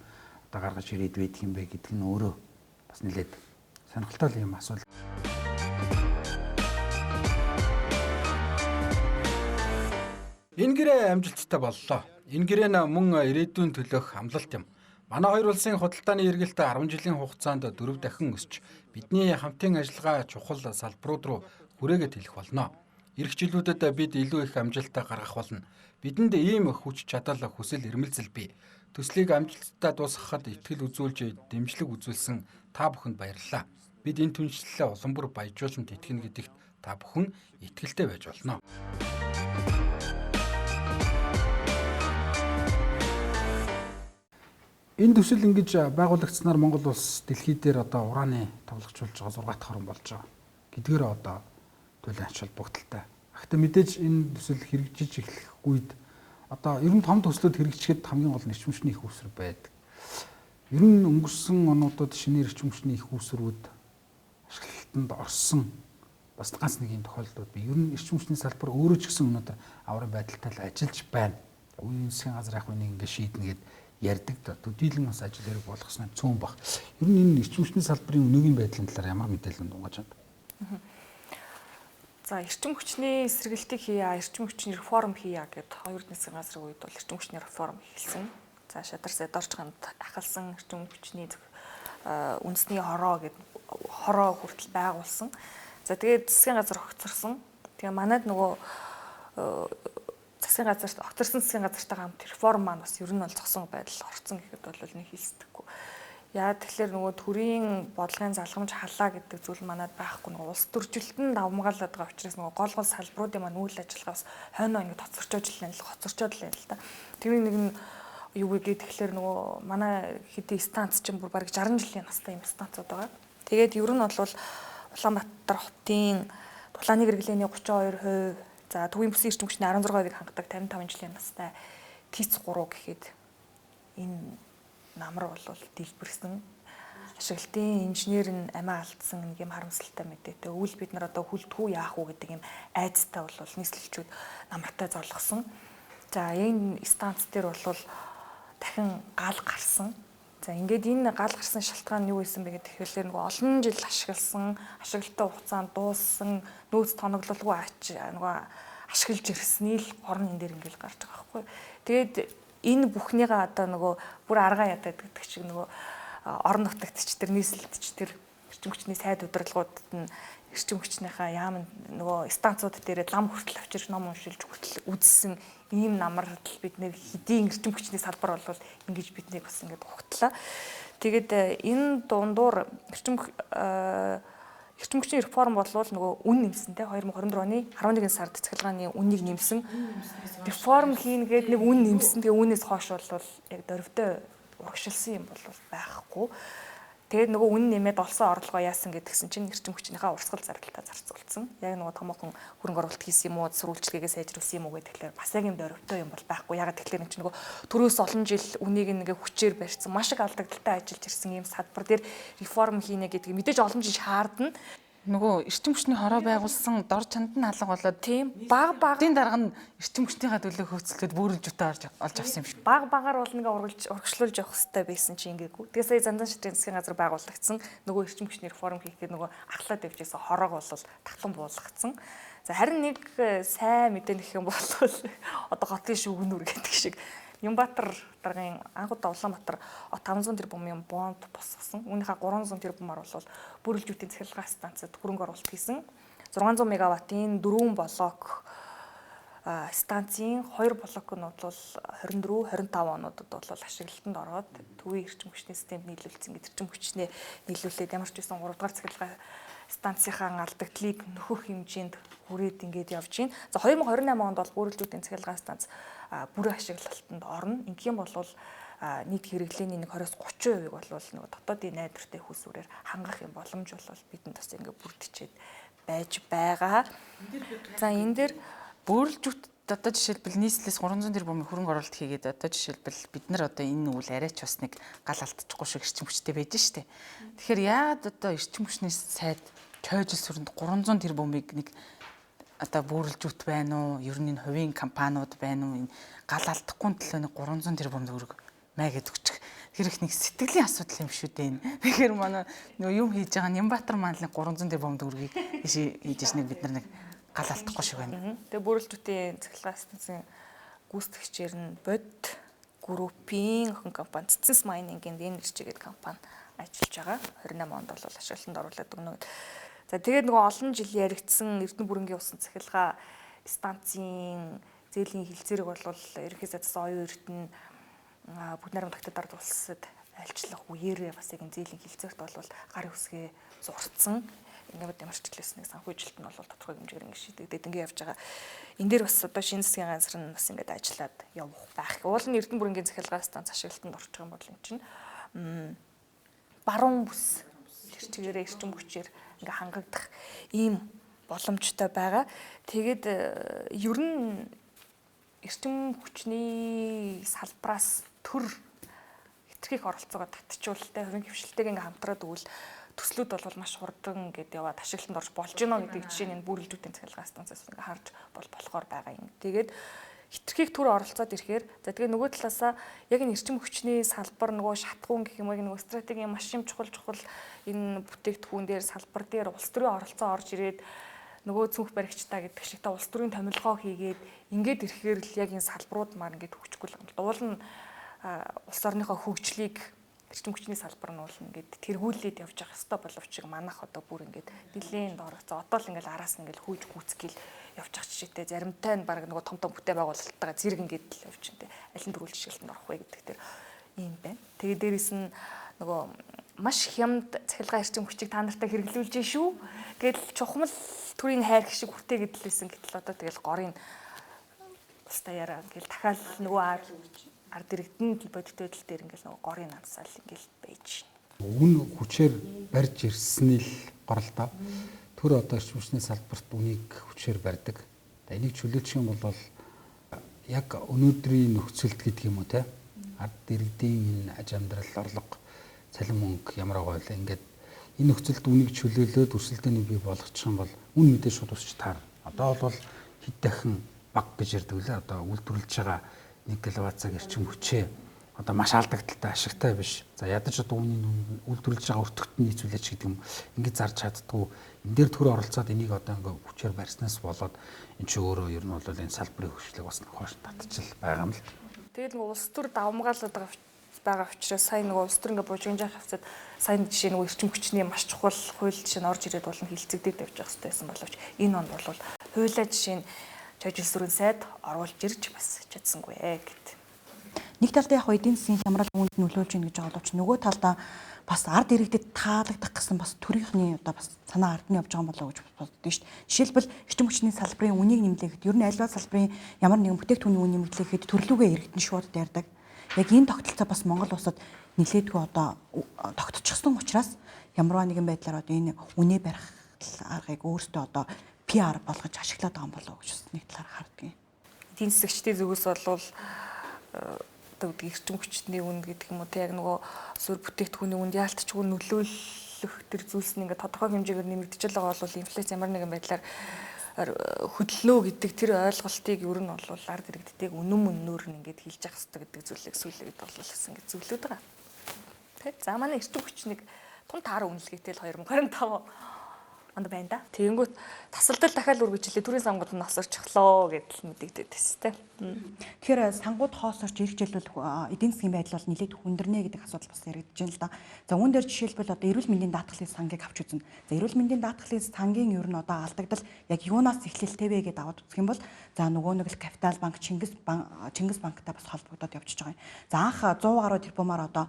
одоо гаргаж ирээд байдаг юм бэ гэдэг нь өөрөө бас нэлээд сонирхолтой юм асуул. Энэ гэрээ амжилттай боллоо. Энэ гэрээ нь мөн ирээдүйн төлөөх амлалт юм. Манай хоёр улсын худалдааны эргэлт 10 жилийн хугацаанд 4 дахин өсч бидний хамтын ажиллагаа чухал салбарууд руу хүрээгээд хэлэх болно. Ирэх жилүүдэд бид илүү их амжилтаа гаргах болно. Бидэнд ийм хүч чадал хүсэл эрмэлзэл бий. Төслийг амжилттай дуусгахад итгэл үзүүлж дэмжлэг үзүүлсэн та бүхэнд баярлалаа. Бид энэ түншлэлээ улам бүр баяжуулсанд итгэнэ гэдэгт та бүхэн итгэлтэй байж болно. Энэ төсөл ингэж байгуулагдсанаар Монгол улс дэлхий дээр одоо ураны товлогчулж байгаа 6 дахь орн болж байгаа. Гэдгээр одоо туйлын ач холбогдолтой. Гэхдээ мэдээж энэ төсөл хэрэгжиж эхлэх үед одоо ер нь том төслүүд хэрэгжихэд хамгийн гол нь эрчим хүчний их үүсвэр байдаг. Ер нь өнгөрсөн онуудад шинээр эрчим хүчний их үүсвэрүүд ашиглалтанд орсон бас ганц нэг юм тохиолдлууд бий. Ер нь эрчим хүчний салбар өөрөө ч гэсэн өнөөдөр аврын байдалтай л ажиллаж байна. Үеийн засгийн газар яг нэг ингэ шийднэ гэд ярьдаг. Төдийлөн бас ажил хэрэг болгосноо цөөн баг. Ер нь энэ эрчим хүчний салбарын өнөөгийн байдлын талаар ямар мэдээлэл дунгаж байна? За эрчим хүчний эсэргээлтийг хийя, эрчим хүчний реформ хийя гэд хоёр засгийн газрын үед бол эрчим хүчний реформ хийсэн. За Шадар Сэдорч ганд ахалсан эрчим хүчний үндэсний хороо гэд хороо хүртэл байгуулсан. За тэгээд засгийн газар огцорсон. Тэгээ манайд нөгөө засгийн газарт огцорсон засгийн газартай хамт реформ маань бас ер нь бол зогсон байдал орцсон гэхэд бол нэг хэлсдэггүй. Яа тэгэхээр нөгөө төрийн бодлогын залгамж халаа гэдэг зүйл манайд байхгүй. Нөгөө улс төржилтөнд давмгаалаад байгаа учраас нөгөө гол салбаруудын маань үйл ажиллагаа бас хойноо ингэ тоцорчоод л байна л да. Тэрний нэг нь юу гэдэг тэгэхээр нөгөө манай хэдийн станц чинь бүр бараг 60 жилийн настай юм станцууд байгаа. Тэгээд ер нь бол Улаанбаатар хотын дулааны хэрэглээний 32%, за төвийн бүсийн эрчим хүчний 16%-ийг хангадаг 55 жилийн настай ТИЦ 3 гэхэд энэ намар бол дэлбэрсэн ашиглалтын инженер нь амиа алдсан нэг юм харамсалтай мэдээтэй. Өвөл бид нар одоо хүлтгүү яах уу гэдэг юм айцтай бол нийслэлчүүд намартай зоолгосон. За энэ станц дээр бол дахин гал гарсан. За ингээд энэ гал гарсан шалтгаан нь юу байсан бэ гэхээр нөгөө олон жил ашиглалтаа хугацаанд дууссан нөөц тоноглолгүй нөгөө ашиглаж ирсний л орн энэ дээр ингээд гарч байгаа байхгүй. Тэгээд энэ бүхнийгээ одоо нөгөө бүр аргаа ядаад гэдэг шиг нөгөө орон нутагтч тэр нийслэлдч тэр эрчим хүчний сайд удирдлагуудад нь эрчим хүчнийхээ яам нөгөө станцууд дээрээ лам хүртэл авчирч ном уншилж хүртэл үзсэн ийм намрал бид нэр хэдийн эрчим хүчний салбар бол ингэж биднийг бас ингээд ухтлаа. Тэгээд энэ дундуур эрчим хүчний реформ болвол нөгөө үн нэмсэнтэй 2024 оны 11 сард цахилгааны үннийг нэмсэн. Реформ хийнгээд нэг үн нэмсэн. Тэгээ үүнээс хойш бол яг дөрвдөө урагшилсан юм бол байхгүй. Тэгээд нөгөө үн нэмээд олсон орлогоо яасан гэдгсэн чинь эрчим хүчнийхээ урсгал зардалтаа зарцуулсан. Яг нөгөө томоохон хөрөнгө оруулалт хийсэн юм уу, сурвалжлагыг сайжруулсан юм уу гэхлээр бас яг юм дөрвдөө юм бол байхгүй. Яг тэгэхээр энэ чинь нөгөө төрөөс олон жил үнийг ингээ хүчээр барьсан, маш их алдагдaltaй ажиллаж ирсэн ийм салбар дээр реформ хийнэ гэдгийг мэдээж олон жил шаардна. Нөгөө эрчим хүчний хороо байгуулсан дор чанд нь алга болоод тийм баг дарга нь эрчим хүчнийхээ төлөө хөөцөлтөд бөөрөлжүүтэй олж авсан юм шиг. Багаар бол ингээ урагшлуулж явах хэрэгтэй байсан чинь ингээгүй. Тэгээ сая зандан шитрийн засгийн газар байгуулагдсан нөгөө эрчим хүчний реформ хийхэд нөгөө ахлаад явжсэн хороог бол татлан буулгацсан. За харин нэг сайн мэдээ нэх юм бол одоо хотын шүгнүр гэдэг шиг Нямбатар даргын анхудаа Улаанбаатар 500 тэрбумын бонд босгосон. Үүнийхээ 300 тэрбумаар бол бүрэлдэхүүн цахилгаан станцад хөрөнгө оруулалт хийсэн. 600 мегаваттын 4 блок станцын 2 блок нь бол 24, 25 онуудад бол ашиглалтанд ороод төвийн эрчим хүчний системд нийлүүлсэн гэдэг эрчим хүчнээ нийлүүлээд ямар ч байсан 3 дугаар цахилгаан станцынхаа алдагдлыг нөхөх хэмжээнд хүрээд ингээд явж байна. За 2028 онд бол бүрэлдэхүүн цахилгаан станц бүрэн ашиглалтанд орно. Ингийн бол нийт хэрэглээний 20-30% бол нөгөө дотоодын найдвартай хүйсвэрээр хангах юм боломж бол бидэнд бас ингээд бүрдчихэд байж байгаа. За энэ дээр бүрэлдэхүүн одоо жишээлбэл нийслэлээс 300 тэрбумын хөрөнгө оруулалт хийгээд одоо жишээлбэл бид нар одоо энэ үйл арайч бас нэг гал алдчихгүй шиг эрчим хүчтэй байж штэ. Тэгэхээр яагаад одоо эрчим хүчний сайд чойжл сүрэнд 300 тэрбумыг нэг одоо бүрэлдэхүүн байна уу? Ер нь энэ хувийн компаниуд байна уу? Энэ гал алдахгүй төлөө нэг 300 тэрбум төгрөг маяг өгчих. Тэр их нэг сэтгэлийн асуудал юм шүү дээ. Тэгэхээр манай нөгөө юм хийж байгаа Нямбатар маань 300 тэрбум төгрөгийг хийж нэг бид нар нэг гал алдахгүй шиг байна. Тэгээ бүрэлдэхүүн цахилгаан станцын гүйцэтгэгчээр нь Бод группийн охин компани Цэцэнс майнингийн Energy гэдэг компани ажиллаж байгаа. 28 онд бол ашиглалтанд оруулаад өгнө. За тэгээд нөгөө олон жил яригдсан Эрдэнэ бүрэнгийн усан цахилгаан станцын зээлийн хилцээрэг бол ерөнхий сайдаас оюун эрдэнэ бүгд найрамд тагтад ард улсад альчлах үеэрээ бас яг зээлийн хилцээрт бол гарын үсгээ зурцсан. Ингээд ямар ч хэлсэн нэг санхүүжилт нь бол тодорхой хэмжээгээр ингэ шийдэгдээд ингэ явж байгаа. Энд дээр бас одоо шинэ засгийн газар нь бас ингээд ажиллаад явах байх. Уул нь Эрдэнэ бүрэнгийн цахилгаан станц ашиглалтанд орж байгаа юм бол энэ чинь баруун бүс чигээрээ эрчим хүчээр ингээ хангагдах ийм боломжтой байгаа. Тэгээд ер нь эрчим хүчний салбараас төр хэтэрхийх оролцоогоо татчихуултай хувийн хвшилтэйг ингээ хамтраад өгвөл төслүүд бол маш хурдан ингээд яваад ашиглалтанд орж болж гинэ гэдэг жишээ нь бүрэлдэхүүн цахилгаан станцаас ингээ харж болохоор байгаа юм. Тэгээд хэтэрхийх төр оролцоод ирэхээр за тэгээ нөгөө талаасаа яг энэ эрчим хүчний салбар нөгөө шатгуун гэх юм уу нөгөө стратегийн маш юм чухал энэ бүтээгдэхүүн дээр салбар дээр улс төрийн оролцоо орж ирээд нөгөө цүнх баригчтай гэдэг шиг та улс төрийн томилгоо хийгээд ингээд ирэхээр л яг энэ салбарууд маань ингээд хөгжихгүй л юм. Уул нь улс орныхоо хөгжлийг эрчим хүчний салбар нь бол ингээд тэргүүлээд явж явах ёстой боловч манайх одоо бүр ингээд нэлээд доорогцоо одоо л ингээд араас нь ингээд хүйж гүйцгээл явж явах жишээтэй заримтай нь баг нөгөө том бүтээн байгуулалтаа зэрэг ингээд л явж байна. Аль нь дөрвөл жишээлтэнд орох вэ гэдэг дээр ийм байна. Тэгээ дээрэс нь нөгөө маш хямд цахилгаан эрчим хүчийг та нартай хэрэглүүлж шүү. Гэтэл чухмал төрийн хайр гişиг хүртээ гэдэлсэн гэтэл одоо тэгэл горын устаяараа ингээл дахиад нөгөө ард иргэдэн бодит байдал дээр ингээл нөгөө горын ансаал ингээл байж байна. Үн хүчээр барьж ирсний л горолдоо. Төр одоо эрчим хүчний салбарт үнийг хүчээр барьдаг. Энийг чөлөөчих юм бол яг өнөөдрийн нөхцөлд гэдэг юм уу те. Ард иргэдийн энэ аж амьдрал орлого цалин мөнгө ямар байгаа вэ? Ингээд энэ нөхцөлд үнийг чөлөөлөөд өрсөлдөөний бий болгочих юм бол үн мэдээ шууд усч таарна. Одоо бол хэд дахин баг гэж ярьдаг лээ. Одоо үйлдвэрлэж байгаа 1 кВт- цаг эрчим хүчээ одоо маш алдагдaltaй ашигтай биш. За ядаж одоо үүнийг үйлдвэрлэж байгаа өртөгт нийцүүлээч гэдэг юм ингэж зарж чаддгүй. Энэ дээр төр оролцоод энийг одоо ингээ хүчээр барьснаас болоод эн чинь өөрөө ер нь бол энэ салбарын хөгжлийг бас хоош татчил байгаа юм л. Тэгэл нөгөө улс төр давмгаалаад байгаа учраас сайн нөгөө улс төр ингээ бужигнаж хавцад сайн жишээ нөгөө эрчим хүчний маш чухал хууль жишээ нь орж ирээд болно хилцэгдээд явж байгаа хэвчээсэн боловч энэ онд бол хуулиа жишээ нь чойжил сүрэн сайд оруулж ирж бас чадсангүй гэдэг. Нэг талдаа яг эдийн засгийн хямрал үүнд нөлөөлж ийн гэж байгаа боловч нөгөө талдаа бас ард иргэдэд таалагдах гэсэн бас төрийнхний одоо бас санаа ардны явж байгаа болоо гэж боддоо шүү дээ. Жишээлбэл эрчим хүчний салбарын үнийг нэмлэхэд ер нь альва салбарын ямар нэгэн бүтээгдэхүүний үн нэмэгдлэхэд төрлүүгээ иргэдэн шууд дайрдаг. Яг энэ тогтолцоо бас Монгол улсад нэлээдгүй одоо тогтчихсон учраас ямарваа нэгэн байдлаар одоо энэ үнэ барих аргыг өөртөө одоо PR болгож ашиглаад байгаа юм болоо гэж бас нэг талаар харддаг. Эдийн засгчдын зүгээс бол одоо эрчим хүчний үн гэдэг юм уу те яг нөгөө сүр бүтээгдэхүүний үнд яалтчгүй нөлөөлөх төр зүйлс нь ингээд тодорхой хэмжээгээр нэмэгдэж байгаа бол инфляц ямар нэгэн байдлаар хөдлөлөө гэдэг тэр ойлголтыг ер нь бол ард иргэдтэйг үнэн мөннөөр нь ингээд хэлж явах хэрэгтэй гэдэг зүйлийг сүүлээд болуулсан гэж зөвлөд байгаа. Тэ за манай эрчим хүчнийг тун таараа үнэлгээтэй л 2025 онд байна да. Тэгэнгүүт тасалдал дахиад үргэлжлээ төрийн сангууд нь осорчихлоо гэдэл мэдэгдээд тест тэ. Тэгэхээр сангууд хоосорч ирэх жилүүл эдийн засгийн байдал бол нэлээд хүндэрнэ гэдэг асуудал бас яригдж байна л да. За үүн дээр жишээлбэл одоо эрүүл мэндийн даатгалын сангийг авч үзнэ. За эрүүл мэндийн даатгалын сангийн ер нь одоо алдагдал яг юунаас эхлэлтэй вэ гэдээ аваад үзэх юм бол за нөгөө нэг л Капитал банк, Чингис банктай бас холбогдоод явчихж байгаа юм. За анх 100 гаруй тэрбумаар одоо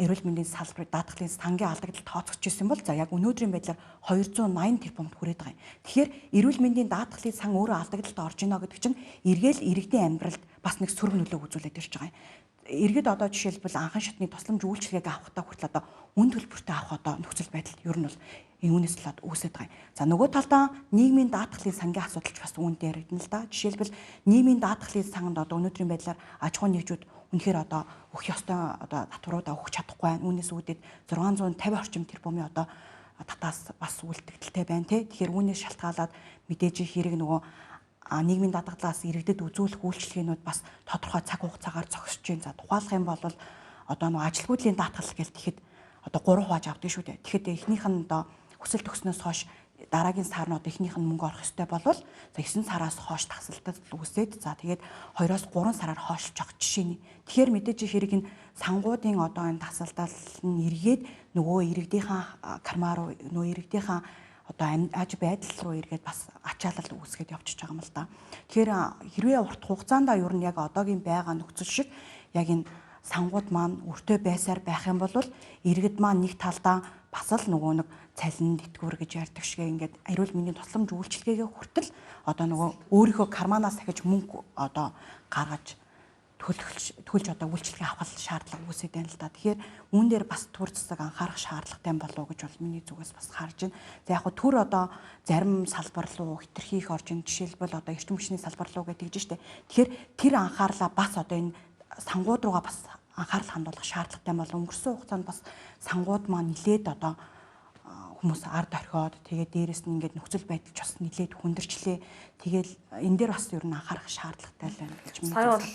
эрүүл мэндийн салбарын даатгалын сангийн алдагдал тооцогч ирсэн бол за яг өнөөдрийн байдлаар 280 тэрбумд хүрээд байгаа юм. Тэгэхээр эрүүл мэндийн даатгалын сан өөрөө алдагдалд орж ийнө гэдэг чинь эргээл иргэдийн амьдралд бас нэг сөрөг нөлөө үзүүлээд ирж байгаа юм. Иргэд одоо жишээлбэл анхан шатны тусламж үйлчилгээг авахтаа хүртэл одоо үн төлбөртэй авах одоо нөхцөл байдал ер нь бол үүнээс л үүсэж байгаа юм. За нөгөө талдаа нийгмийн даатгалын сангийн асуудалч бас үүнд яригдана л да. Жишээлбэл нийгмийн даатгалын сангад одоо өнөөдрийн байдлаар аж ахуйн нэгжүүд үнэхээр одоо өгөх ёстой одоо татваруудаа өгч чадахгүй байна. Үүнээс үүдээд 650 орчим тэрбумын одоо татаас бас үлдэгдэлтэй байна те. Тэгэхээр үүнээс шалтгаалаад мэдээж хэрэг нөгөө нийгмийн даатгалаас иргэдэд үзүүлэх үйлчилгээнүүд бас тодорхой цаг хугацаагаар зогсож байна. За тухайлах юм бол одоо нөгөө ажилгүйдлийн даатгал гэж тэгэхэд одоо 3 хувааж авдаг шүү дээ. Тэгэхэд эхнийх нь одоо хүсэл төгснөөс хойш дараагийн сар нь одоо эхнийх нь мөнгө орох ёстой болвол за 9 сараас хойш тасалдал үсээд за тэгээд 2-оос 3 сараар хойшлж байгаа жишээ нь. Тэгэхээр мэдээж хэрэг энэ сангуудын одоо энэ тасалдал нь эргээд нөгөө иргэдийнхаа кармаа руу нөгөө иргэдийнхаа одоо аж байдал руу эргээд бас ачаалал үүсгээд явчихж байгаа юм л да. Тэгэхээр хэрвээ урт хугацаанд ер нь яг одоогийн байгаа нөхцөл шиг яг энэ сангууд маань өртөө байсаар байх юм бол иргэд маань нэг талдаа бас л нөгөө нэг цалин тэтгэвэр гэж ярьдаг шиг ингээд эрүүл мэндийн тусламж үйлчилгээгээ хүртэл одоо нөгөө өөрийнхөө карманаас дахиж мөнгө одоо гаргаж төлж одоо үйлчилгээ авах шаардлага үүсэж байна л да. Тэгэхээр үүн дээр бас түр засаг анхаарах шаардлагатай болов уу гэж бол миний зүгээс бас харж байна. За яг хөө түр одоо зарим салбар руу хэтэрхий их орж ин жишээлбэл одоо эрчим хүчний салбар руу гэдэг чинь штэ. Тэгэхээр тэр анхаарлаа бас одоо энэ сангууд руугаа бас анхаарал хандуулах шаардлагатай бол өнгөрсөн хугацаанд бас сангууд маань нилээд одоо хүмүүс ард орхиод тэгээд дээрэс нь ингээд нөхцөл байдал ч бас нилээд хүндэрчлээ. Тэгэл энэ дээр бас ер нь анхаарах шаардлагатай байна гэж миний сая бол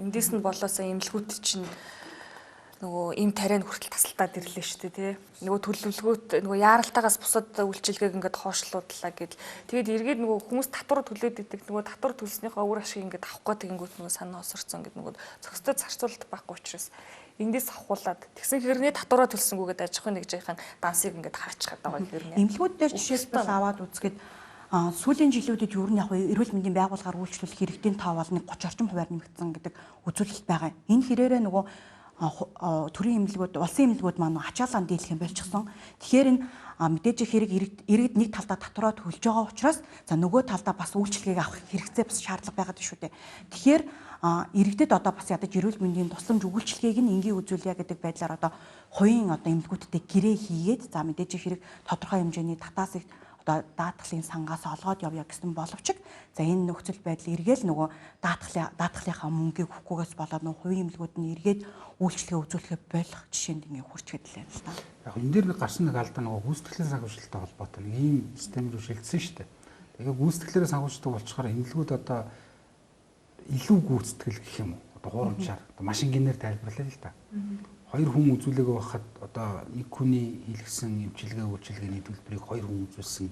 эндээс нь болоосаа имлгүүд чинь нөгөө им тарианд хүртэл тасалтаад ирлээ шүү дээ тий. Нөгөө төлөвлөгөөт нөгөө яаралтаагаас бусад үйлчилгээг ингээд хоошлуудлаа гэл. Тэгээд эргээд нөгөө хүмүүс татвар төлөөд идэг нөгөө татвар төлснийхөө үр ашиг ингээд авах гээд тэгэнгүүт нөгөө санаа осорцсон гэдэг нөгөө зохистой зарцуулалт байхгүй учраас эндээс авахуулаад тэгсэн хэрнээ татвараа төлсөнгүүгээд аж ахуйн нэгжийнхэн дансыг ингээд харчихад байгаа хэрнээ. Эмнэлгүүд дээр жишээлбэл аваад үзгээд сүүлийн жилүүдэд ер нь яг эрүүл мэндийн байгууллагаар үйлчлүүлэх хэрэгтийн тоо бол 30 орчим хувиар нэмэгдсэн гэдэг үзүүлэлт байгаа. Энэ хэрээрээ нөгөө төрийн эмнэлгүүд, улсын эмнэлгүүд маань ачаалан дийлэх юм болчихсон. Тэгэхээр энэ мэдээж хэрэг иргэд нэг талдаа татвараа төлж байгаа учраас за нөгөө талдаа бас үйлчилгээг авах хэрэгцээ бас шаардлага байгаад шүү дээ. Тэгэхээр иргэдэд одоо бас ядаж эрүүл мэндийн тусламж үйлчилгээг нь энгийн үзүүлье гэдэг байдлаар одоо хувийн одоо эмнэлгүүдтэй гэрээ хийгээд за мэдээж хэрэг тодорхой хэмжээний татаасыг одоо даатгалын сангаас олгоод явъя гэсэн боловч за энэ нөхцөл байдал эргээл нөгөө даатгалынхаа мөнгийг өгөхгүйгээс болоод нөгөө хувийн эмнэлгүүд нь эргээд үйлчлэгээ үзүүлэхэ болох жишээнд ингэ хүрчгээд л байна л да. Яг энэ дээр нэг гарсан нэг алдаа нөгөө гүйцэтгэлийн санхүүжилттэй холбоотой нэг ийм систем рүү шилжсэн шүү дээ. Тэгэхээр гүйцэтгэлээрээ санхүүждэг болчихоор эмнэлгүүд одоо илүү гүйцэтгэл гэх юм уу. одоо хуурамчаар одоо машин гинээр тайлбарлаа л да. Хоёр хүн үзүүлээгөө байхад одоо нэг хүний хийлгсэн эмчилгээ үйлчилгээний төлбөрийг хоёр хүн үзүүлсэн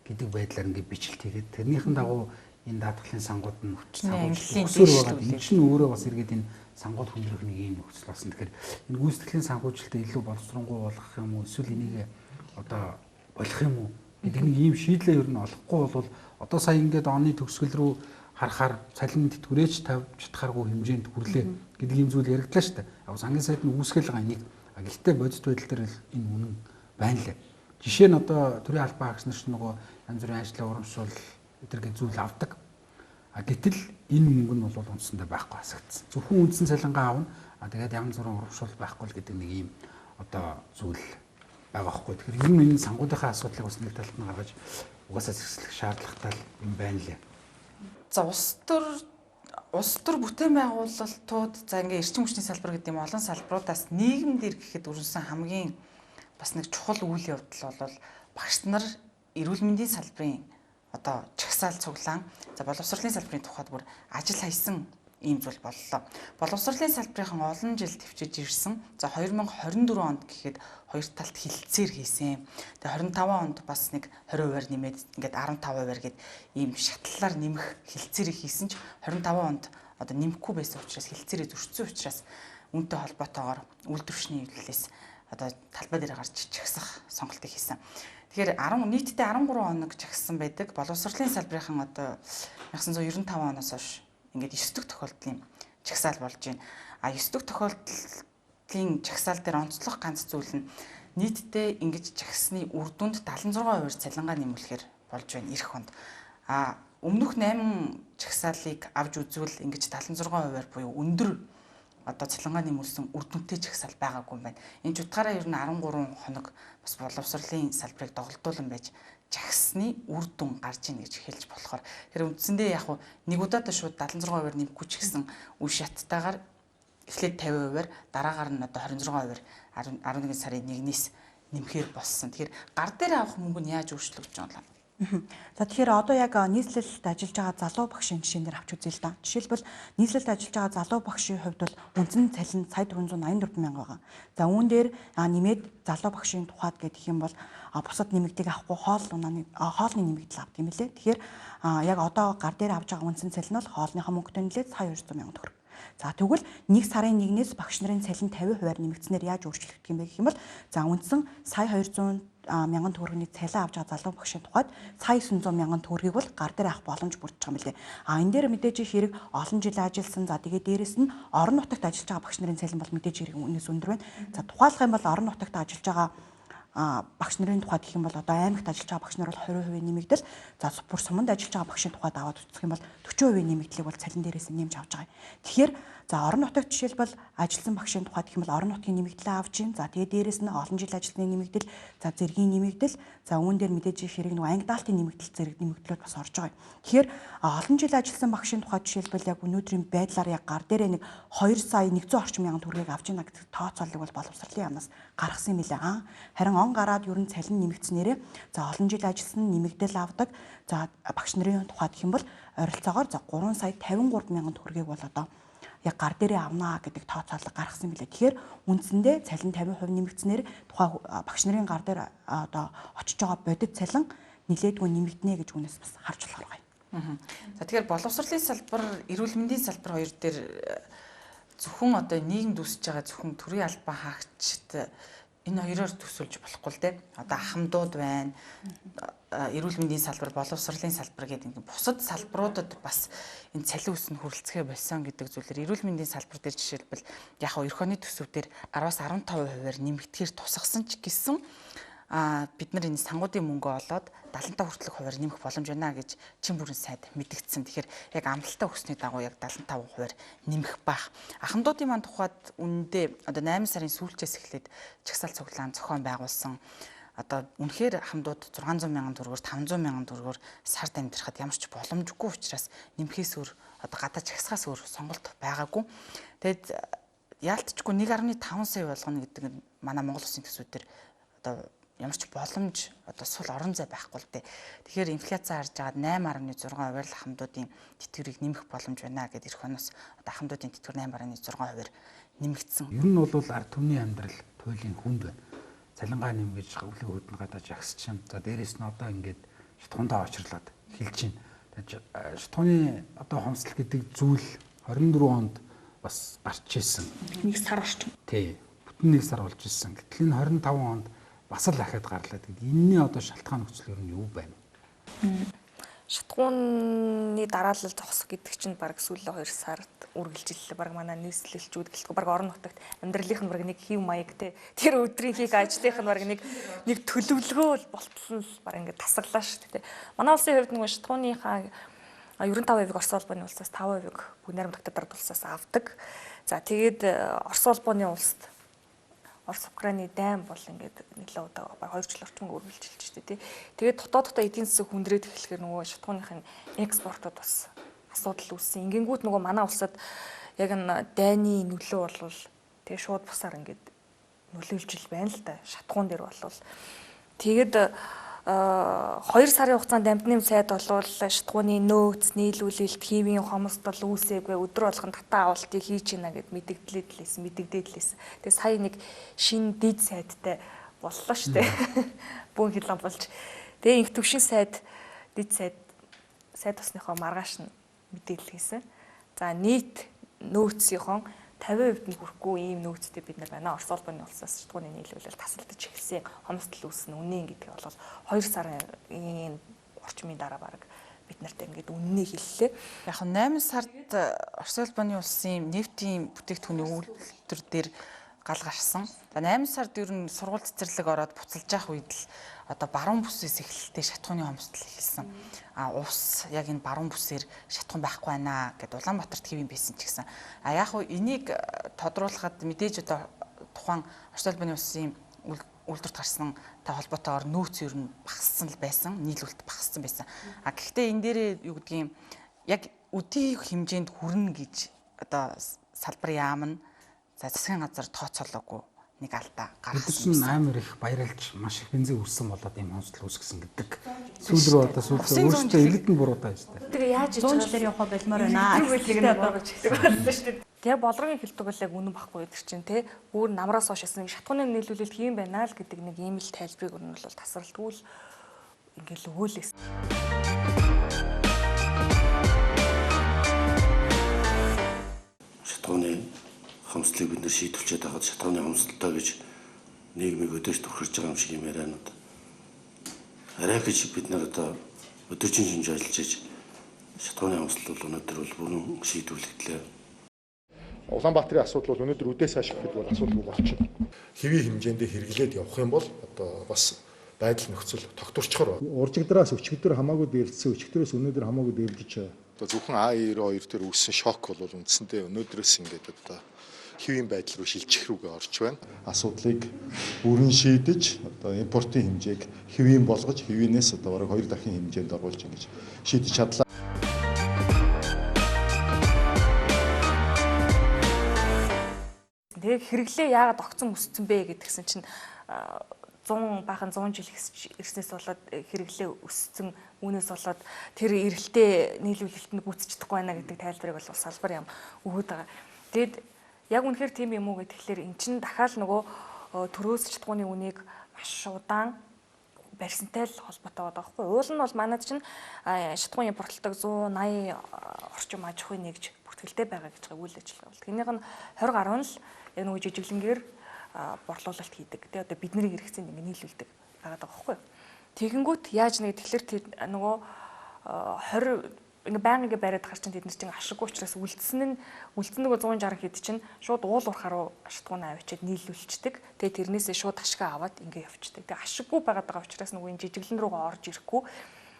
гэдэг байдлаар ингээд бичлэлт хийгээд тэрнийхэн дагуу энэ даатгалын сангууд нь өсөр байгаа. Энэ чинь өөрөө бас эргээд энэ сангууд хүндрэх нэг юм нөхцөл болсон. Тэгэхээр энэ гүйцэтгэлийн санхүүжилтээ илүү боловсронгуй болгох юм уу эсвэл энийг одоо болох юм уу гэдэг нэг ийм шийдлээ ер нь олохгүй бол одоо сая ингээд оны төгсгөл рүү харахаар цалин тэтгэврээч тавьж чадхааргүй хэмжээнд хүрлээ гэдэг ийм зүйл яригдлаа шүү дээ. Яг сангийн сайд нь үүсгэл байгаа нэг. Гэхдээ бодит байдал дээр энэ үнэн байна лээ. Жишээ нь одоо төрийн албан хаагч нар ч нөгөө янз бүрийн ажлаа урамшуул гэдэг зүйл авдаг. Гэтэл энэ мөнгө нь бол үндсэндээ байхгүй хасагдсан. Зөвхөн үндсэн цалингаа авна. Тэгээд янз бүрийн урамшуул байхгүй л гэдэг нэг ийм одоо зүйл байгаа байхгүй. Тэгэхээр ер нь энэ сангуудынхаа асуудлыг бас нэг талд нь гаргаж угаасаа зэрэглэх шаардлагатай юм байна лээ. За улс төр бүтээн байгуулалтууд за ингээ эрчим хүчний салбар гэдэг юм олон салбаруудаас нийгэм дээр гэхэд өрнсөн хамгийн бас нэг чухал үйл явдал бол багш нар эрүүл мэндийн салбарын одоо чагсаал цуглаан за боловсролын салбарын тухайд бүр ажил хайсан ийм зүйл боллоо. Боловсролын салбарын олон жил төвчж ирсэн. За 2024 онд гэхэд хоёр талд хилцээр хийсэн. Тэгээ 25 онд бас нэг 20% нэмээд ингээд 15% гээд ийм шатлалаар нэмэх хилцээрийг хийсэн ч 25 онд одоо нэмэхгүй байсан учраас хилцээрээ зөрчсөн учраас үүнтэй холбоотойгоор үйлдвэрчний хэвлэлээс одоо талбай дээр гарч чагсах сонголтыг хийсэн. Тэгэхээр нийтдээ 13 хоног чагссан байдаг. Боловсролын салбарын одоо 1995 оноос хойш ингээд 9 дэх тохиолдлын чагсаал болж байна. 9 дэх тохиолдлын чагсаал дээр онцлог ганц зүйл нь нийтдээ ингэж чагсны үр дүнд 76% цалингаа нэмүүлэхээр болж байна эх хонд. Өмнөх 8 чагсаалыг авч үзвэл ингэж 76% буюу өндөр одоо цалингаа нэмүүлсэн үр дүнтэй чагсаал байгаагүй юм байна. Энэ ч утгаараа ер нь 13 хоног бас боловсролын салбарыг доголдуулан байж чагсны үр дүн гарч ийн гэж хэлж болохоор тэр үндсэндээ яг нэг удаад шууд 76% нэмэхгүй ч гэсэн үе шаттайгаар эхлээд 50%-аар дараагаар нь одоо 26%-аар 11 сарын 1-ээс нэмэхээр болсон. Тэгэхээр гар дээр авах мөнгө нь яаж өөрчлөгдөж байгаа юм? За тэгэхээр одоо яг нийслэлд ажиллаж байгаа залуу багшийн жишээнээр авч үзье л да. Жишээлбэл нийслэлд ажиллаж байгаа залуу багшийн хувьд бол үндсэн цалин сая 484 мянга байгаа. За үүн дээр нэмээд залуу багшийн тухайд гэдэг юм бол бусад нэмэгдийг авахгүй хоолны нэмэгдэл авдаг юм лээ. Тэгэхээр яг одоо гар дээр авж байгаа үндсэн цалин бол хоолныхоо мөнгөтэй нэлээд сая 200 мянга төгрөг. За тэгвэл 1 сарын 1-ээс багш нарын цалин 50% нэмэгдснээр яаж өөрчлөгдөх юм бэ гэх юм бол за үндсэн сая 200 мянган төгрөгийн цалин авч байгаа залуу багшийн тухайд сая 900 мянган төгрөгийг бол гар дээр авах боломж бүрдэж байгаа юм лээ. Энэ дээр мэдээж хэрэг олон жил ажилласан. За тэгээд дээрэс нь орон нутагт ажиллаж байгаа багш нарын цалин бол мэдээж хэрэг үнээс өндөр байна. За тухайлах юм бол орон нутагт ажиллаж байгаа багш нарын тухайд гэх юм бол одоо аймагт ажиллаж байгаа багш нар бол 20% нэмэгдэл. За бүр суманд ажиллаж байгаа багшийн тухайд аваад үзэх юм бол 40% нэмэгдлийг бол цалин дээрээс нэмж авч байгаа. Тэгэхээр за орон нутагт жишээлбэл ажилласан багшийн тухайд гэх юм бол орон нутгийн нэмэгдлээ авч ийн. За тэгээд дээрэс нь олон жил ажилласны нэмэгдэл, за зэргийн нэмэгдэл, за үүн дээр мэдээж хэрэг нэг анги даалтын нэмэгдэл зэрэг нэмэгдлүүд бас орж байгаа. Тэгэхээр олон жил ажилласан багшийн тухайд жишээлбэл яг өнөөдрийн байдлаар яг гар дээрээ нэг 2 сая 100 орчим мянган төгрөгийг авч ийн гэдэг тооцоолыг бол боловсролын яамнаас гаргасан юм билээ. Харин он гараад ер нь цалин нэмэгдснээрээ за олон жил ажилласан нэмэгдэл авдаг. За багш нарын тухайд гэх юм бол ойролцоогоор за 3 сая 53 мянган төгрөгийг бол одоо яг гар дээрээ авнаа гэдэг тооцоолол гаргасан билээ. Тэгэхээр үндсэндээ цалин 50% нэмэгдснээр тухайн багш нарын гар дээр одоо очиж байгаа бодит цалин нэлээдгүй нэмэгдэнэ гэж үнээс бас харж болохоор байна. За тэгэхээр боловсролын салбар, эрүүл мэндийн салбар хоёр дээр зөвхөн одоо нийгэмд үүсэж байгаа зөвхөн төрийн албан хаагчид энэ хоёроор төсөөлж болохгүй л дээ. Одоо ахмадууд байна. Эрүүл мэндийн салбар, боловсролын салбар гэдэг ингээд бусад салбаруудад бас энэ цалин өснө хүрэлцэхээ болсон гэдэг зүйлээр эрүүл мэндийн салбар дээр жишээлбэл яг хаа ерхөөний төсөвдөр 10-аас 15% нэмэгдэхээр тусгасан ч гэсэн бид нар энэ сангуудын мөнгө олоод 75 хүртэлх хувиар нэмэх боломж байна гэж чин бүрэн сайд мэдгдсэн. Тэгэхээр яг амлалтаа өгсөний дагуу яг 75% нэмэх байх. Ахмадуудын маань тухайд үнэндээ одоо 8 сарын сүүлчээс эхлээд чагсаал цуглаан зохион байгуулсан. Одоо үнэхээр ахмадууд 600 мянган төгрөгөөр 500 мянган төгрөгөөр сард амьдрахад ямар ч боломжгүй учраас нэмхээс өөр одоо гадаа чагсахаас өөр сонголт байгаагүй. Тэгэд яалтчгүй 1.5 сая болгоно гэдэг нь манай Монгол Улсын төсвүүдээр одоо ямар ч боломж одоо сул орон зай байхгүй л дээ. Тэгэхээр инфляци харж байгаа 8.6%-аар л ахмадуудын тэтгэврийг нэмэх боломж байна гэдэг эх оноос одоо ахмадуудын тэтгэвэр 8.6%-аар нэмэгдсэн. Ер нь бол ард түмний амьдрал туйлын хүнд байна. Цалингаа нэмгэж хөвлөг хөдөн гадаж агсчин. За дээрэс нь одоо ингээд шатхундаа очрлоод хэлж чинь. Шатхууны одоо хомсдол гэдэг зүйл 24 онд бас гарч ирсэн. Нэг сар орчим. Тий. Бүтэн нэг сар болж ирсэн. Гэтэл энэ 25 онд бас л ахаад гарлаа. Тэгээд энэний одоо шалтгаан нөхцөл ер нь юу байна? Шатхууны дараалал зогсох гэдэг чинь баг сүүлийн 2 сард үргэлжиллээ. Баг манай нийслэлчүүд гэлтгүй баг орон нутагт амьдралынх нь баг нэг хэв маяг те тэр өдрийн хийх ажлынх нь баг нэг төлөвлөгөө болтол нь баг ингээд тасаглаа шүү дээ. Манай улсын хувьд нэг шатхууныхаа 95%-ийг Орос улбаны улсаас 5%-ийг бүгд найрамдагтад дард улсаас авдаг. За тэгээд Орос улбаны улсад Орос Украины дайм бол ингээд нэлээд удаа 2 жил орчим үргэлжилж штэ тий. Тэгээд дотооддоо эдийн засаг хүндрээд эхлэхээр нөгөө шатхууныхын экспортод бас асуудал үүссэн. Ингэнгүүт нөгөө манай улсад яг н дайны нөлөө болвол тэгээ шууд бусаар ингээд нөлөөлж байна л да. Шатхуун дээр болвол тэгээд 2 сарын хугацаанд амтны сайд болвол шатхууны нөөц нийлүүлэлт хивийн хомсдол үүсээгүй өдөр болгон татаа авалтыг хийж гинэ гэд мэдэгдээд лээсэн. Тэгээ сая нэг шинэ дид сайдтай боллоо штэ. Бүүн хилэн болж. Тэгээ инх төвшин сайд дид сайд усныхоо маргааш нь мэдээлэл хийсэн. За нийт нөөцийнхөө 50% нь хүрэхгүй ийм нөөцтэй бид нар байна. Орос улбаны улсаас шатхууны нийлүүлэл тасалдаж эхэлсэн. Хомсдол үүснэ үнэн гэдгийг бол 2 сарын орчмын дараа баг бид нарт ингээд үннийг хэллээ. Яг нь 8 сард Орос улбаны улсын нефтийн бүтээгдэхүүний үйлдвэр дээр гал гарсан. За 8 сард ер нь сургууль цэцэрлэг ороод буцалж явах үед л одоо баруун бүсээс эхэлтээ шатхууны хомсдол эхэлсэн. Ус яг энэ баруун бүсээр шатхуун байхгүй байна гэд Улаанбаатарт хэвэн байсан ч гэсэн. Яг уу энийг тодруулахад мэдээж одоо тухайн Орос улбаны улсын үйлдвэрт гарсан та холбоотойгоор нөөц ер нь багассан л байсан, нийлүүлэлт багассан байсан. Гэхдээ энэ дээрээ юу гэдгийг яг өдий хэмжээнд хүрнэ гэж одоо салбар яам нь засгийн газар тооцоолоогүй нэг алдаа гаргасан. Бид амар их баярлж маш их бензин үрсэн болоод ийм хомсдол үүсгэсэн гэдэг. Сүүл рүү одоо өөртөө элэгдэн буруудаа шүү дээ. Тэгээ яаж 100 жилээр явах болмоор байна. Тэгээ болрогийн хэлдэг бол яг үнэн баггүй гэдэг чинь те бүр намраас хойш ясна шатхууны нийлүүлэлт хийм байна л гэдэг нэг ийм л тайлбарыг өрнө бол тасралтгүй л ингээл өгөөлээс. Шатхууны хомсдлыг бид нэр шийдвэлчээд байгаад шатхууны хомсдолтой гэж нийгмийг өдөрт төвхөрж байгаа юм шиг юм ярианууд. Арай гэж бид нар одоо өдөржин шинж ажиллаж иж шатхууны хомсдол бол өнөөдөр бол бүрэн шийдвэрлэгдлээ. Улаанбаатарын асуудал бол өнөөдөр үдээс хойш гэхэд бол асуудал болчихно. Хэвийн хэмжээндээ хэрэглээд явах юм бол одоо бас байдал нөхцөл тогтворчхоор уржигдраас өчигдөр хамаагүй дээлдсэн өчигдрөөс өнөөдөр хамаагүй дээлдэж одоо зөвхөн А92 дээр үүссэн шок бол үндсэндээ өнөөдрөөс ингээд одоо хэвийн байдал руу шилжих рүүгээ орж байна. Асуудлыг бүрэн шийдэж одоо импортын хэмжээг хэвийн болгож хэвийнээс одоо бараг 2 дахин хэмжээнд оруулж ингэж шийдэж чадлаа. Тэгээ хэрэглээ яагаад огцон өссөн бэ гэдгсэн чинь 100 жил ирснээс болоод хэрэглээ өссөн үүнээс болоод тэр эрэлтээ нийлүүлэлтэнд гүйцэждэггүй байна гэдэг тайлбарыг бол салбар юм өгöd байгаа. Тэгэд яг үнэхээр тийм юм уу гэхэлэр эн чинь дахиад нөгөө төрөөс шатхууны үнийг маш удаан барьсантай л холбоотой байгаа байхгүй. Уул нь бол манайд чинь шатхуун импортлдог 180 орчим аж ахуйн нэгж бүртгэлтэй байгаа гэж байгаа үйл ажиллагаа бол. Тэрнийх нь 2010 л яг нөгөө жижиглэнгээр борлуулалт хийдэг. Тэгээ одоо бидний хэрэгцээнд ингэ нийлүүлдэг байгаа байхгүй. Тэгэнгүүт яаж нэг тэгэхээр тэр нөгөө 20 ингээ байнга ингээ бариад гарчин тэд нар чинь ашиггүй учраас үлдсэн нөгөө 160 хэд чинь шууд уул уурхаа руу шатгуунаа авчиад нийлүүлчихдэг. Тэгээ тэрнээсээ шууд ашигаа аваад ингээ явчихдаг. Тэгээ ашиггүй байгаа учраас нөгөө энэ жижиглэн руугаа орж ирэхгүй.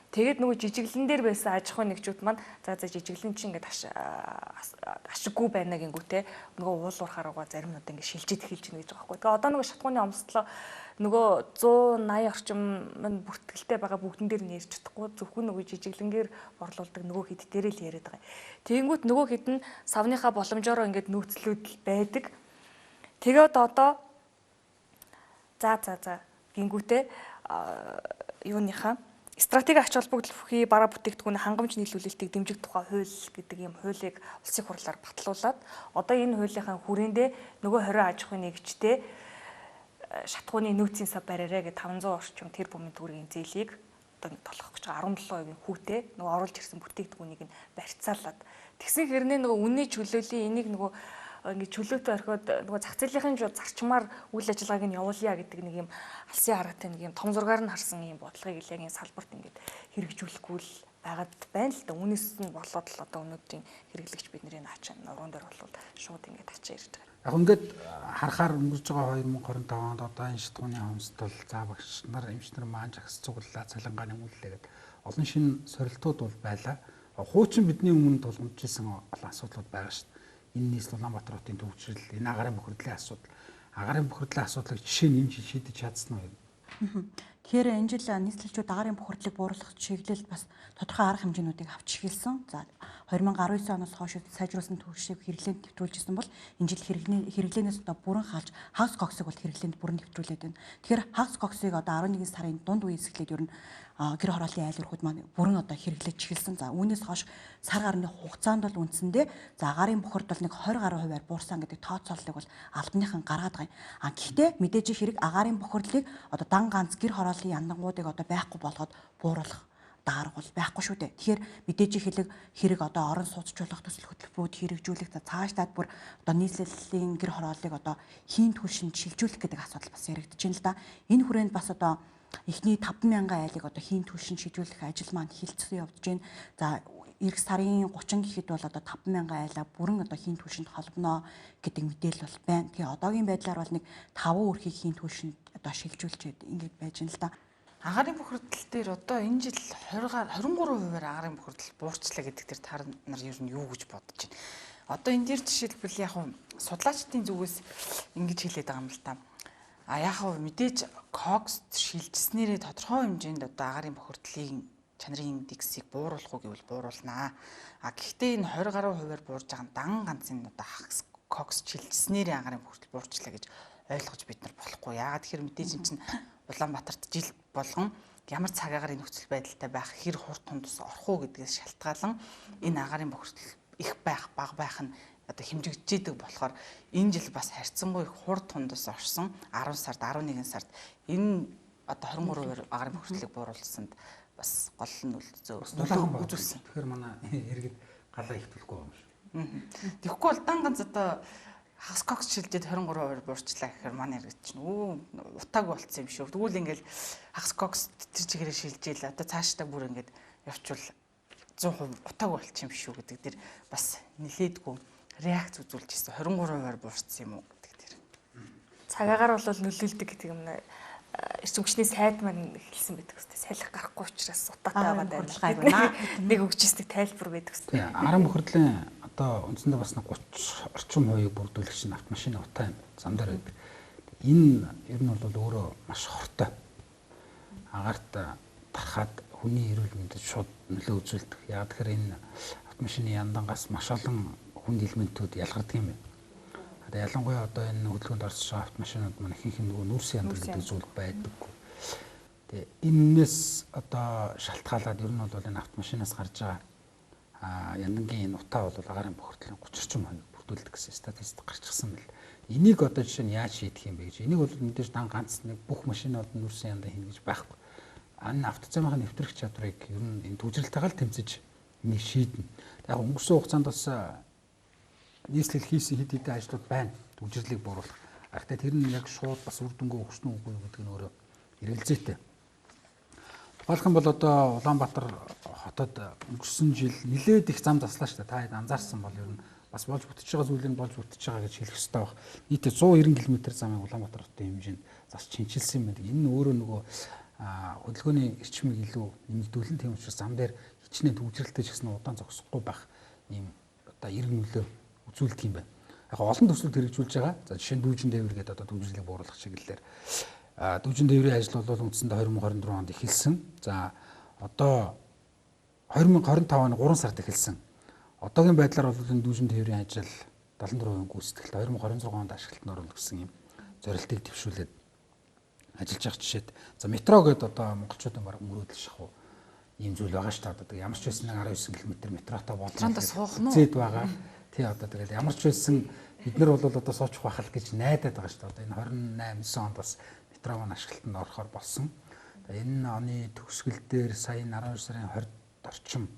Тэгээд нөгөө жижиглэн дээр байсан аж ахуйн нэгжүүд маань за жижиглэн чинь ингээ ашиггүй байна гингүүтэй нөгөө уул уурхаа руугаа зарим нь одоо ингээ шилжиж эхэлж байна гэж байгаа байхгүй. Тэгээ одоо нөгөө шатгууны омсдлоо нөгөө 180 орчим мань бүртгэлтэй байгаа бүгдэн дээр нь ярьж чадахгүй зөвхөн нөгөө жижиглэнгээр борлуулдаг нөгөө хэд дээр л яриад байгаа. Тэгэнгүүт нөгөө хэд нь савныхаа боломжоор ингээд нөөцлүүд байдаг. Тэгээд одоо за гингүүтээ юуныхаа стратеги ач холбогдол бүхий бараа бүтээгдэхүүний хангамж нийлүүлэлтийг дэмжих тухай хууль гэдэг ийм хуулийг улсын хурлаар батлуулаад одоо энэ хуулийнхаа хүрээндээ нөгөө 20 аж ахуйн нэгжтэй шатхууны нөөцийн сав бариараа гэж 500 орчим тэрбумын төгрөгийн зээлийг одоо толгох гэж байгаа 17% хүүтэй нөгөө оруулж ирсэн бүтээгдэхүүнийг нь барьцаалаад тэгсэн хэрнээ нөгөө үнэ чөлөөлийн энийг нөгөө ингээд чөлөөтэй орхиод нөгөө зах зээлийн зарчмаар үйл ажиллагааг нь явуулъя гэдэг нэг юм алсын хараатай нэг юм том зургаар нь харсан юм бодлогыг илээгийн салбарт ингээд хэрэгжүүлэхгүй л байгаад байна л да. Үүнээс нь болоод л одоо өнөөдрийн хэрэглэгч бидний наачаа нуруунд дээр бол шууд ингээд ачаа ирж байгаа. Яг ингээд харахаар өнгөрч байгаа 2025 онд одоо энэ шатхууны хомсдол заа багш нар эмч нар маань жагс цуглаа цалингаа нэмүүллээ гэдэг олон шин сорилтууд бол байлаа. Хуучин бидний өмнө тулгамдчихсан олон асуудлууд байгаа шүү дээ. Энэ нийслэл Улаанбаатар хотын төвчрөл, энэ агарын бохирдлын асуудал, агарын бохирдлын асуудлыг жишээ нь энэ шийдэж чадсан уу? Тэгэхээр энэ жил нийслэлчүүд агарын бохирдлыг бууруулах чиглэлд бас тодорхой арга хэмжээнүүдийг авч эхэлсэн. За 2019 оноос хойш сайжруулсан түвшийг хэрэглээнд нэвтрүүлжсэн бол энэ жил хэрэглээнээс одоо бүрэн хаалж хагас коксыг бол хэрэглээнд бүрэн нэвтрүүлээд байна. Тэгэхээр хагас коксыг одоо 11 сарын дунд үеэс эхлээд ер нь гэр хорооллын айл өрхүүд маань бүрэн одоо хэрэглэж эхэлсэн. За үүнээс хойш сар гарны хугацаанд бол үндсэндээ за агарын бохирдол нэг 20 гаруй хувиар буурсан гэдэг тооцооллыг бол албаныхан гаргаад байгаа юм. Гэхдээ мэдээж хэрэг агарын бохирдлыг одоо дан ганц гэр хорооллын яндангуудыг одоо байхгүй болгоод бууруулах дарга бол байхгүй шүү дээ. Тэгэхээр мэдээж хэрэг одоо орон сууцчлах төсөл хөтөлбөрүүд хэрэгжүүлэх цаашдаад бүр одоо нийслэлийн гэр хорооллыг одоо хийн түлшинд шилжүүлэх гэдэг асуудал бас яригдж байна л да. Энэ хүрээнд бас одоо эхний 50000 айлыг одоо хийн түлшинд шилжүүлэх ажил маань хилцсэн явж байна. За эх сарын 30 гэхэд бол одоо 50000 айлаа бүрэн одоо хийн түлшинд холбоно гэдэг мэдээлэл бол байна. Тэгээ одоогийн байдлаар бол нэг 5 өрхийг хийн түлшинд одоо шилжүүлчихэд ингэж байж байна л да. Агарын бохирдол дээр одоо энэ жил 23%-аар агарын бохирдол буурчлаа гэдэг дээр та нар ер нь юу гэж бодож байна? Одоо энэ дээр жишээлбэл яг судлаачдын зүгээс ингэж хэлээд байгаа юм л та. Яг мэдээж кокс шилжснээрээ тодорхой хэмжээнд одоо агарын бохирдлын чанарын индексийг бууруулах уу гэвэл бууруулнаа. Гэхдээ энэ 20 гаруй хувиар буурж байгаа дан ганц энэ одоо хагас кокс шилжснээрээ агарын бохирдол буурчлаа гэж ойлгож бид нар болохгүй. Яагаад тэгэхээр мэдээж энэ чинь Улаанбаатарт жил болгон ямар цаг агарын нөхцөл байдалтай байх, хэр хурд тундас орох уу гэдгээс шалтгаалan энэ агарын бохирдол их байх, бага байх нь одоо хэмжигдэж идэг болохоор энэ жил бас харьцангуй их хурд тундас орсон 10 сард 11 сард энэ одоо 23% агарын бохирдлыг бууруулсанд бас гол нь үзүүлсэн. Тэгэхээр манай иргэд галаа ихтүүлэхгүй юм шүү. Тэгэхгүй бол дан ганц одоо хагас кокс шилжээд 23% буурчлаа гэхээр манай иргэд чинь утаагүй болцсон юм шүү. Тэгвэл ингээл хагас кокс тэр чигээрээ шилжээл одоо цаашдаа бүр ингээд явчвал 100% утаагүй болчих юм шүү гэдэг дэр бас нилээдгүй реакц үзүүлж ирсэн. 23% буурсан юм уу гэдэг дэр. Цагаагаар бол нөлөөлдөг гэдэг юм эрчим хүчний сайд маань хэлсэн байдаг үстэй. Салхи гарахгүй учраас утаатай байгаа даа. Нэг өгчсдэг тайлбар байдаг үстэй. Агарын бохирдлын одоо үндсэндээ бас 30 орчим хувийг бүрдүүлэх чинь автомашины утаа юм. Зам дээр байдаг. Энэ ер нь бол өөрөө маш хортой. Агаарт тархаад хүний эрүүл мэндэд шууд нөлөө үзүүлдэг. Яг тэгэхээр энэ автомашины яндангаас маш олон хүнд элементүүд ялгардаг юм байна. Одоо ялангуяа одоо энэ хөдөлгөөнд орсон автомашинууд маань ихэнх нь нөгөө нүрс яндар гэдэг зүйл байдаггүй. Тэгээ энэс одоо шалтгаалаад ер нь бол энэ автомашинаас гарч байгаа яндангийн энэ утаа бол агарын бохирдлын 30 орчим хувийг бүрдүүлдэг гэсэн статистик гарчихсан байл. Энийг одоо жишээ нь яаж шийдэх юм бэ гэж. Энийг бол мэдээж дан ганц нэг бүх машинууд нүрс янда хийнэ гэж байхгүй. Энэ автоцомын нэвтрэх чадварыг ер нь энэ түвжрэлтэйгээр тэмцэж энийг шийднэ. Яг өнгөрсөн хугацаанд бас нийслэл хийсэн хэд хэдэн ажлууд байна. Түвжрлийг бууруулах. Гэхдээ тэр нь яг шууд бас үр дүнгээ өгсөн үгүй гэдэг нь өөрөө эргэлзээтэй. Тухайлх юм бол одоо Улаанбаатар хотод өнгөрсөн жил нэлээд их зам заслаа шүү дээ. Та анзаарсан бол ер нь бас болж бүтэж байгаа зүйлийг болж бүтэж байгаа гэж хэлэх хэрэгтэй баг. Нийтдээ 190 км замыг Улаанбаатар хотын хэмжээнд зас чинчилсэн юм байна. Энэ нь өөрөө нөгөө хөдөлгөөний эрчмийг илүү нэмэгдүүлэн тийм учраас зам дээр хичнээн түвжрэлтэй ч гэсэн удаан зогсохгүй байх ийм одоо эрг нөлөө үзүүлдэг юм байна. Яг олон төслүүд хэрэгжүүлж байгаа. За жишээ нь дүүжин тээвэр гэдэг одоо түвжрэлийг бууруулах чиглэлээр дүүжин тээврийн ажил бол үндсэндээ 2024 онд эхэлсэн. За одоо 2025 оны 3 сард эхэлсэн. Одоогийн байдлаар бол энэ дүүжин тээврийн ажил 74% гүйцэтгэлд 2026 онд ашиглалтанд оруулах гэсэн юм зорилтыг дэвшүүлээд ажиллаж байгаа жишээд за метро гэдэг одоо монголчуудын баг мөрөөдөл шахуу ийм зүйл байгаа шүү дээ. Одоо ямар ч байсан 19 км метротой болно. Зэд байгаа. Тий одоо тэгэл ямар ч байсан бид нар бол одоо суучих байх л гэж найдаад байгаа шүү дээ. Одоо энэ 28 онд бас метро маань ашиглалтанд орохоор болсон. Энэ оны төгсгөл дээр сая 12 сарын 20-д орчим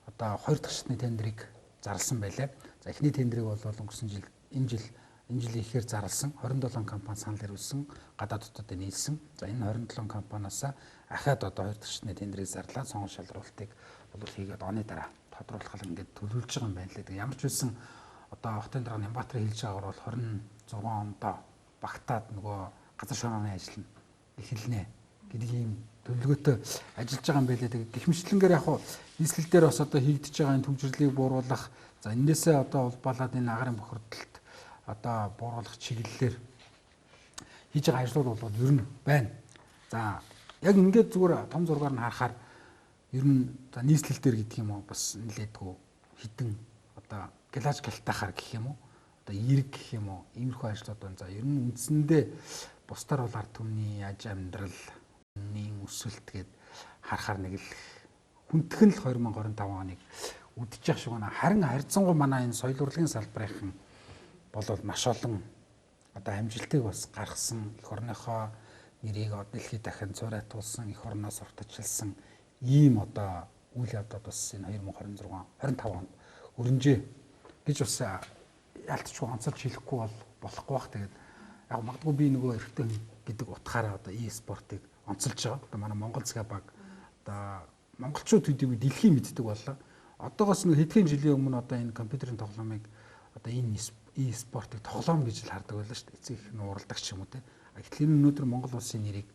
одоо 2 дахь шатны тендерийг зарласан байлаа. За эхний тендерийг бол өнгөрсөн жил энэ жил ихээр зарласан 27 компани санал ирүүлсэн, гадаадуудад нийлсэн. За энэ 27 компаниас ахаад одоо 2 дахь шатны тендерийг зарлаад сонгон шалралтыг бол хийгээд оны дараа тодруулах ингээд төлөвлөж байгаа юм байна лээ. Тэг ямар ч байсан одоо хотын дараа Нямбатар хэлж байгаагаар бол 26 онд багтаад нөгөө газар шороны ажил нь эхэлнэ гэдэг ийм төлөвлөгөөтэй ажиллаж байгаа юм байлээ. Тэгээд гихмичлэнгээр яг хуу нийслэл дээр бас одоо хийгдэж байгаа энэ төвжирлийг бууруулах, за энээсээ одоо улбалаад энэ агарын бохирдолд одоо бууруулах чиглэлээр хийж байгаа ажлууд бол ер нь байна. За яг ингээд зүгээр том зургаар нь харахаар ер нь за нийслэл дээр гэдэг юм уу бас нэлээдгүй хідэн одоо галаж галтахаар гэх юм уу одоо эрг гэх юм уу иймэрхүү ажлууд байна. За ер нь үндсэндээ бусдаар бол ард түмний аж амьдрал өсөлт гээд харахаар нэг л хүндхэн л 2025 оныг үдчих шиг байна. Харин харьцангуй манай энэ соёл урлагийн салбарын бол маш олон одоо амжилтыг бас гаргасан эх орныхоо нэрийг дэлхийд дахин цуурайтуулсан эх орноос уртачлсан ийм одоо үйл явдал бас энэ 2026 25 онд өрнжээ гэж бас ялцчгүй онцолж хэлэхгүй болохгүй бах. Тэгээд яг магадгүй би нөгөө эрэгтэй гэдэг утгаараа одоо e-спортыг онцолж байгаа. Одоо манай Монгол Цэгээ баг одоо монголчууд төдийгүй дэлхийн мэддэг боллоо. Одоогоос нэг хэдхэн жилийн өмнө одоо энэ компьютерийн тоглоомыг одоо энэ e-спортыг тоглоом гэж л хардаг байлаа шүү дээ. Эцэг их нууралдаг ч юм уу те. Гэтэл өнөөдөр Монгол улсын нэрийг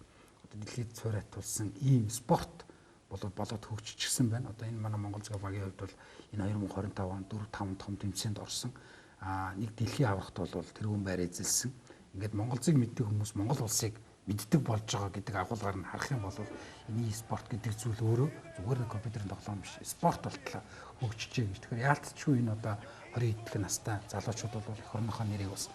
одоо дэлхийд цуурайтуулсан ийм спорт болоод хөгжчихсэн байна. Одоо энэ манай Монгол Цэгээ багийн хувьд бол энэ 2025 онд 4-5 том тэмцээнд орсон. Нэг дэлхийн аврагт бол тэрүүн байр эзэлсэн. Ингээд Монголцыг мэддэг хүмүүс Монгол улсыг мэддэг болж байгаа гэдэг агуулгаар нь харах юм бол энэ e-спорт гэдэг зүйл өөрөө зүгээр нэг компьютерийн тоглоом биш. Спорт болтлоо хөгжижээ гэж. Тэгэхээр яалтчгүй энэ одоо 20 эдгээр настай залуучууд бол эх орныхоо нэрийг бас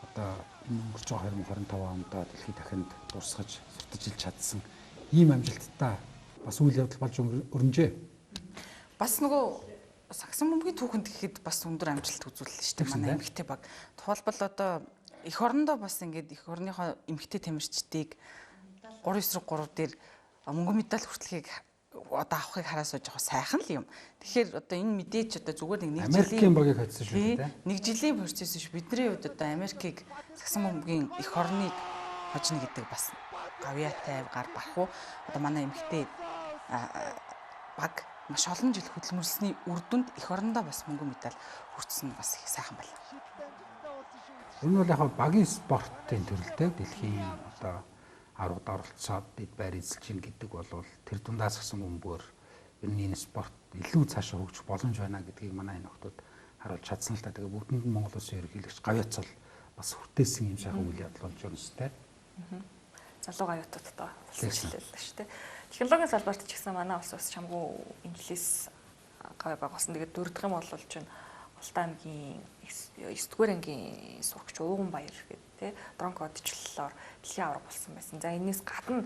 одоо энэ өнгөрч байгаа 2025 онд дэлхийд дахинд дурсгаж сурталчилж чадсан ийм амжилттай бас үйл явдал болж өрнжээ. Бас нөгөө сагсан бөмбөгийн түүхэнд гэхэд бас өндөр амжилт үзүүллээ шүү дээ манай эмэгтэй баг. Тухайлбал одоо эх орондоо бас ингээд эх орныхоо эмэгтэй тамирчдыг 3-9-3 дээр мөнгө медаль хүртэлхийг одоо авахыг хараа сууж байгаа сайхан л юм. Тэгэхээр одоо энэ мэдээж одоо зүгээр нэг Америкийн багийг хайцсан шүү дээ. Нэг жилийн процесс шүү. Бидний хувьд одоо Америкийг сагсан бөмбөгийн эх орныг хожно гэдэг бас гавьяатай гар барах уу. Одоо манай эмэгтэй баг маш олон жил хөдөлмөрлсөний үр дүнд эх орондоо бас мөнгө медаль хүртсэн бас их сайхан байна. Энэ бол яг багийн спортын төрөлтэй дэлхийн одоо аргад оролцоод бид байр эзэлж гин гэдэг бол тэр дундаас гсэн бөмбөөр ер нь энэ спорт илүү цаашаа хөгжих боломж байна гэдгийг манай энэ охтууд харуулж чадсан л та. Тэгээ бүгдэнд нь Монгол улсын ерөнхийлөгч гавьяацал бас хүртээсэн юм сайхан үйл явдал болж байна шүү дээ. Залуу гавьяатуудтай хэлжлээ шүү дээ. Технологийн салбарт ч гэсэн манай улс бас чамгүй энэ жилээс гавья байгуулсан. Тэгээд дөрөвдөх юм бол чинь Улаан аймгийн 9-р ангийн сурагч Ууган Баяр гэдэг тий дрон кодчлолоор дэлхийн авраг болсон байсан. За энэс гадна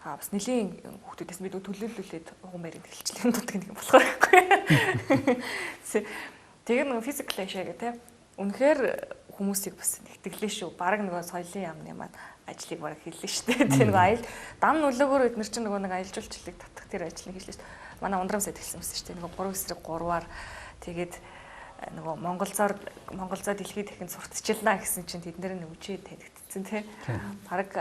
бас нэлийн хүүхдүүдээс бид төлөөлүүлээд Ууган Баярын тэлчлэлийн дутдаг нэг болохоор байхгүй. Тэгээ нэг физикал ашиг тий үнэхээр хүмүүсийг бас нэгтгэлээ шүү. Бараг нөгөө соёлын яамны маань ажлыг бараг хийлээ шүү дээ. Тэгээ нөгөө аял дан нөлөөгөөр бид нар чинь нөгөө нэг аялал жуулчлалыг татах тэр ажлыг хийлээ шүү дээ. Манай ундрам сайд хэлсэн юмсэн шүү дээ. Нөгөө 3 эсрэг 3-аар тэгээд нөгөө Монголцоо дэлхийд дахин сурталчилнаа гэсэн чинь тэднэр нь үжээ тавигдсан тий. Бараг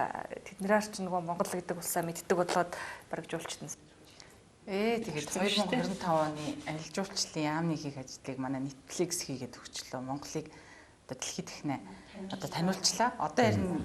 тэднэрээр чинь нөгөө Монгол гэдэг улсаа мэддэг бодлоод бараг жуулчтан. Тэгээд 2025 оны аялал жуулчлалын яамны хийх ажлыг манай Netflix хийгээд өгчлөө. Монголыг одоо дэлхийд дахин одоо таниулчлаа. Одоо харин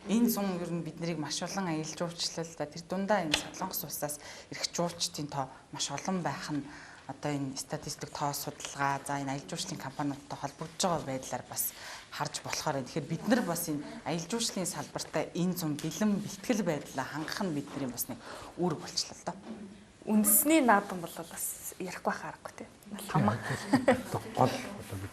энэ зун ер нь бид нарыг маш олон аялал жуулчлал тэр дундаа энэ Солонгос улсаас ирэх жуулчдын тоо маш олон байх нь одоо энэ статистик тоо судалгаа за энэ аялал жуулчлалын компаниудтай холбогдож байгаа байдлаар бас харж болохоор. Тэгэхээр бид нар бас энэ аялал жуулчлалын салбартаа энэ зам бэлэн бэлтгэл байдлаа хангах нь бидний бас нэг үүрэг болчихлоо л доо. Үндэсний наадам бол бас ярихгүй харахгүй тий. Хамаа. Гол одоо бид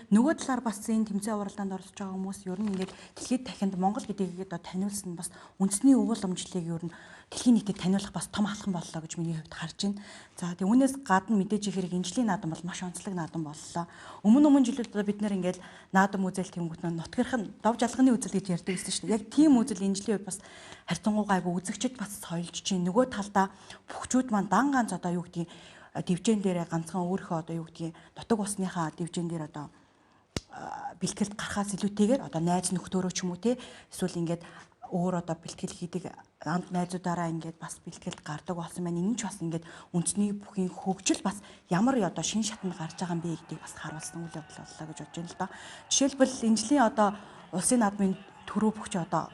нөгөө талаар бас энэ тэмцээн уралдаанд оролцож байгаа хүмүүс ер нь ингээд дэлхийд дахинд Монгол гэдгийг одоо таниулсан бас үндэсний өвөл өмчлөлийг ер нь дэлхийн нийтэд таниулах бас том алхам боллоо гэж миний хувьд харж байна. За тэгээ үүнээс гадна мэдээж хэрэг инжилийн наадам бол маш онцлог наадам боллоо. Өмнө жилүүд одоо бид нэр ингээд наадам үзэл тэнгуут нутгийнхан дов жалганы үзэл гэж ярьдаг гэсэн шүү дээ. Яг тийм үзэл инжилийн хувьд бас харьцангуй гайгүй үзэгчд бас соёлж чинь нөгөө талдаа бүхчүүд маань дан ганц одоо юу гэдгийг дивжэн дээрээ ганцхан өөрийнхөө одоо юу гэдгийг нутаг усныхаа дивжэн дээр одоо бэлтгэлд гарахаас илүүтэйгээр одоо найз нөхдөөрөө ч юм уу те эсвэл ингээд өөр одоо бэлтгэл хийдэг анд найзуудаараа ингээд бас бэлтгэлд гардаг болсон байна. Энэ ч бас ингээд үндэсний бүхийн хөгжил бас ямар одоо шин шатанд гарч байгаа юм бэ гэдгийг бас харуулсан үйл явдал боллоо гэж бодож байна л да. Жишээлбэл инжилийн одоо улсын наадмын төрөө бүгч одоо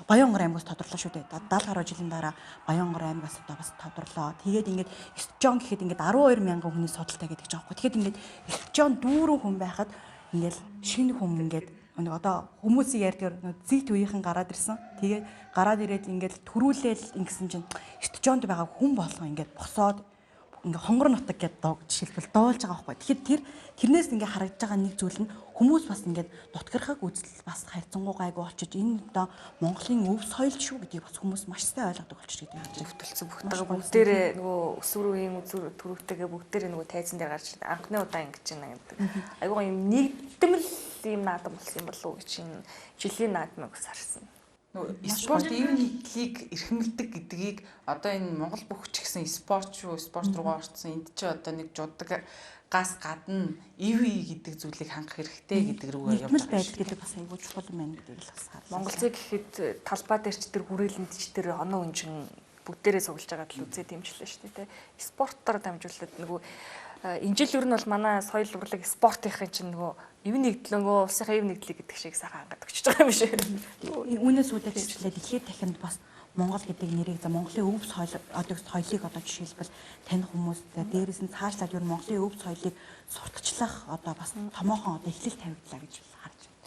Баянгор аймгаас тодорлоо шүү дээ. 70 гаруй жилийн дараа Баянгор аймгаас одоо бас тодорлоо. Тэгээд ингээд Стжон гэхэд ингээд 12 мянган хүний судалтай гэдэг ч аахгүй. Тэгэхээр ингээд Стжон дүүрэн хүн байхад ингээд шинэ хүн ингээд одоо хүмүүсийн ярьдгаар зэгт үеийнхэн гараад ирсэн. Тэгээд гараад ирээд ингээд төрүүлээл ингэсэн чинь Стжонд байгаа хүн болгон ингээд босоод ингээ хонгор нутаг гэдэг жишээлбэл доолж байгаа байхгүй. Тэгэхээр тэрнээс ингээ харагдж байгаа нэг зүйл нь хүмүүс бас ингээ нутгархаг үзэл бас хайрцангуй гайгүй болчих. Энэ одоо Монголын өв соёл шүү гэдгийг бас хүмүүс маш сайн ойлгодог болчих гэдэг юм. Өвтөлцөн бүгдээ бүгдээрээ нөгөө өсвөрийн төрөвтэйгээ бүгдээрээ нөгөө тайзан дээр гарч анхны удаа ингэж байна гэдэг. Айгуу юм нэгдмэл юм наадам болсон юм болов уу гэж энэ жилийн наадмыг бас харсан. Спорт ивлийг эрхэмлдэг гэдгийг одоо энэ Монгол бүхч гэсэн спорт шүү, спорт руугаа орсон. Энд чи одоо нэг жудаг газ гадна ивэ гэдэг зүйлийг хангах хэрэгтэй гэдэг рүү явж байгаа гэдэг бас айгүй чухал юм байна гэдгийг л бас харсан. Монгол цэг гэхэд талбай дээр ч тэр хүрээлэнд ч тэр оноо өнжин бүгдээрээ сугалж байгаа л үзээ дэмжлээ шүү дээ. Спортоор дамжуулаад нөгөө энэ жил ер нь бол манай соёл урлаг спортынхын чинь нөгөө ив нэгдлөнгөө улсынхаа ив нэгдлэг гэдэг шиг сайхан хангаад өгч байгаа юм шиг. Үүнээс үүдэлчлээ дэлхийд дахинд бас Монгол гэдэг нэрийг за Монголын өв соёл одоо соёлыг одоо жишээлбэл таних хүмүүс дээрээс нь цаашлаад ер нь Монголын өв соёлыг сурталчлах одоо бас томоохон одоо эхлэл тавигдлаа гэж харж байна.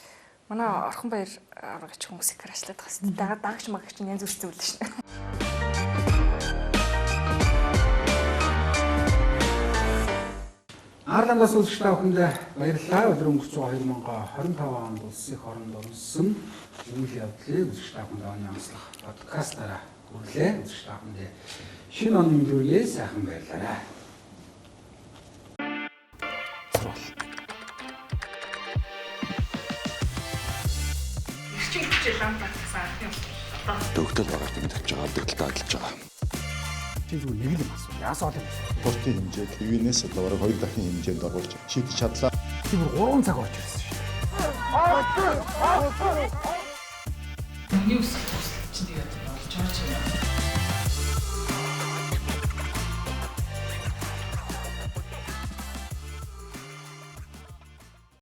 Манай Орхон баяр аргач хүмүүсийг крашлаад байгаа шүү дээ. Дагагч магагч янз бүр зүйл шүү дээ. Арландас үлсч та бүхэнд баярлалаа. Өдөр өнгөрч байгаа 2025 онд улсын хоронд орсон үйл явдлыг үлсч та бүхэнд оны онцлог подкастаараа хүрлээ. Үлсч та бүхэнд шинэ оны мэдрэлээ сайхан баярлалаа. Ирчин хичээл лампад гэсэн юм. Төгтөл багаар тэмдэглэж байгаа, дэглэлтэй ажиллаж байгаа. Чи зүгээр нэг л асуу. Яасаа л юм. Спортын хэмжээг ивэнээс одоо бараг 2 дахин хэмжээнд оруулж шийдэж чадлаа. Чи бүр 3 цаг орж ирсэн шүү дээ. Ньюс